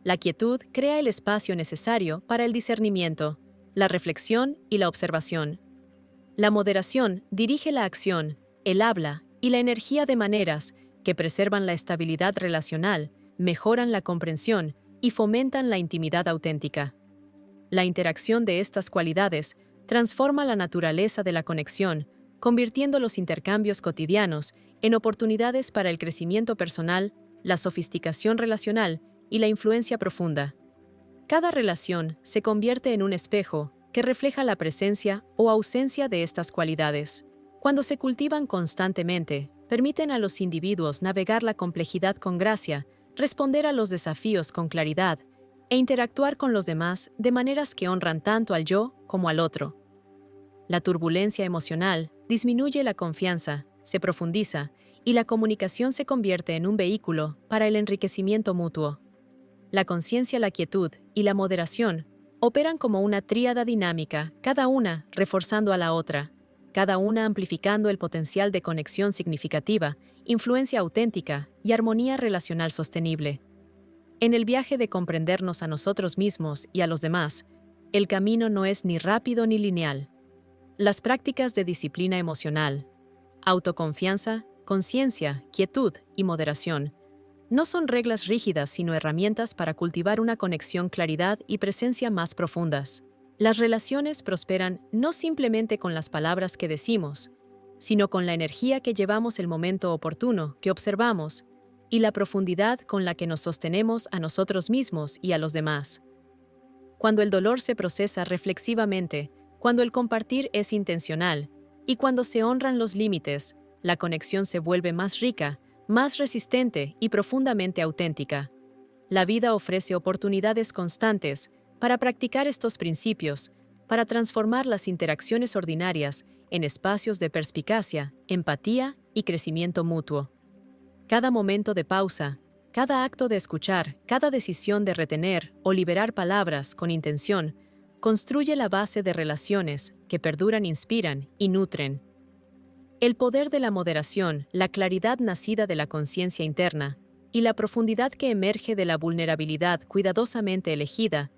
La quietud crea el espacio necesario para el discernimiento, la reflexión y la observación. La moderación dirige la acción, el habla y la energía de maneras que preservan la estabilidad relacional, mejoran la comprensión y fomentan la intimidad auténtica. La interacción de estas cualidades transforma la naturaleza de la conexión, convirtiendo los intercambios cotidianos en oportunidades para el crecimiento personal, la sofisticación relacional y la influencia profunda. Cada relación se convierte en un espejo que refleja la presencia o ausencia de estas cualidades. Cuando se cultivan constantemente, permiten a los individuos navegar la complejidad con gracia, responder a los desafíos con claridad e interactuar con los demás de maneras que honran tanto al yo como al otro. La turbulencia emocional disminuye, la confianza se profundiza y la comunicación se convierte en un vehículo para el enriquecimiento mutuo. La conciencia, la quietud y la moderación operan como una tríada dinámica, cada una reforzando a la otra, cada una amplificando el potencial de conexión significativa, influencia auténtica y armonía relacional sostenible. En el viaje de comprendernos a nosotros mismos y a los demás, el camino no es ni rápido ni lineal. Las prácticas de disciplina emocional, autoconfianza, conciencia, quietud y moderación no son reglas rígidas, sino herramientas para cultivar una conexión, claridad y presencia más profundas. Las relaciones prosperan no simplemente con las palabras que decimos, sino con la energía que llevamos, el momento oportuno que observamos y la profundidad con la que nos sostenemos a nosotros mismos y a los demás. Cuando el dolor se procesa reflexivamente, cuando el compartir es intencional y cuando se honran los límites, la conexión se vuelve más rica, más resistente y profundamente auténtica. La vida ofrece oportunidades constantes para practicar estos principios, para transformar las interacciones ordinarias en espacios de perspicacia, empatía y crecimiento mutuo. Cada momento de pausa, cada acto de escuchar, cada decisión de retener o liberar palabras con intención, construye la base de relaciones que perduran, inspiran y nutren. El poder de la moderación, la claridad nacida de la conciencia interna y la profundidad que emerge de la vulnerabilidad cuidadosamente elegida,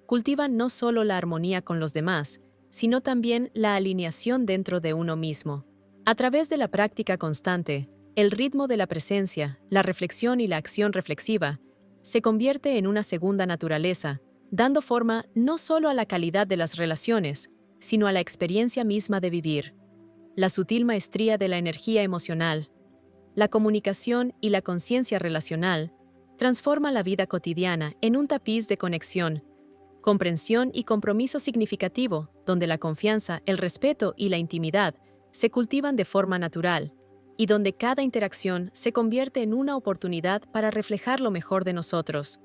cultivan no solo la armonía con los demás, sino también la alineación dentro de uno mismo. A través de la práctica constante, el ritmo de la presencia, la reflexión y la acción reflexiva se convierte en una segunda naturaleza, dando forma no solo a la calidad de las relaciones, sino a la experiencia misma de vivir. La sutil maestría de la energía emocional, la comunicación y la conciencia relacional transforma la vida cotidiana en un tapiz de conexión, comprensión y compromiso significativo, donde la confianza, el respeto y la intimidad se cultivan de forma natural, y donde cada interacción se convierte en una oportunidad para reflejar lo mejor de nosotros.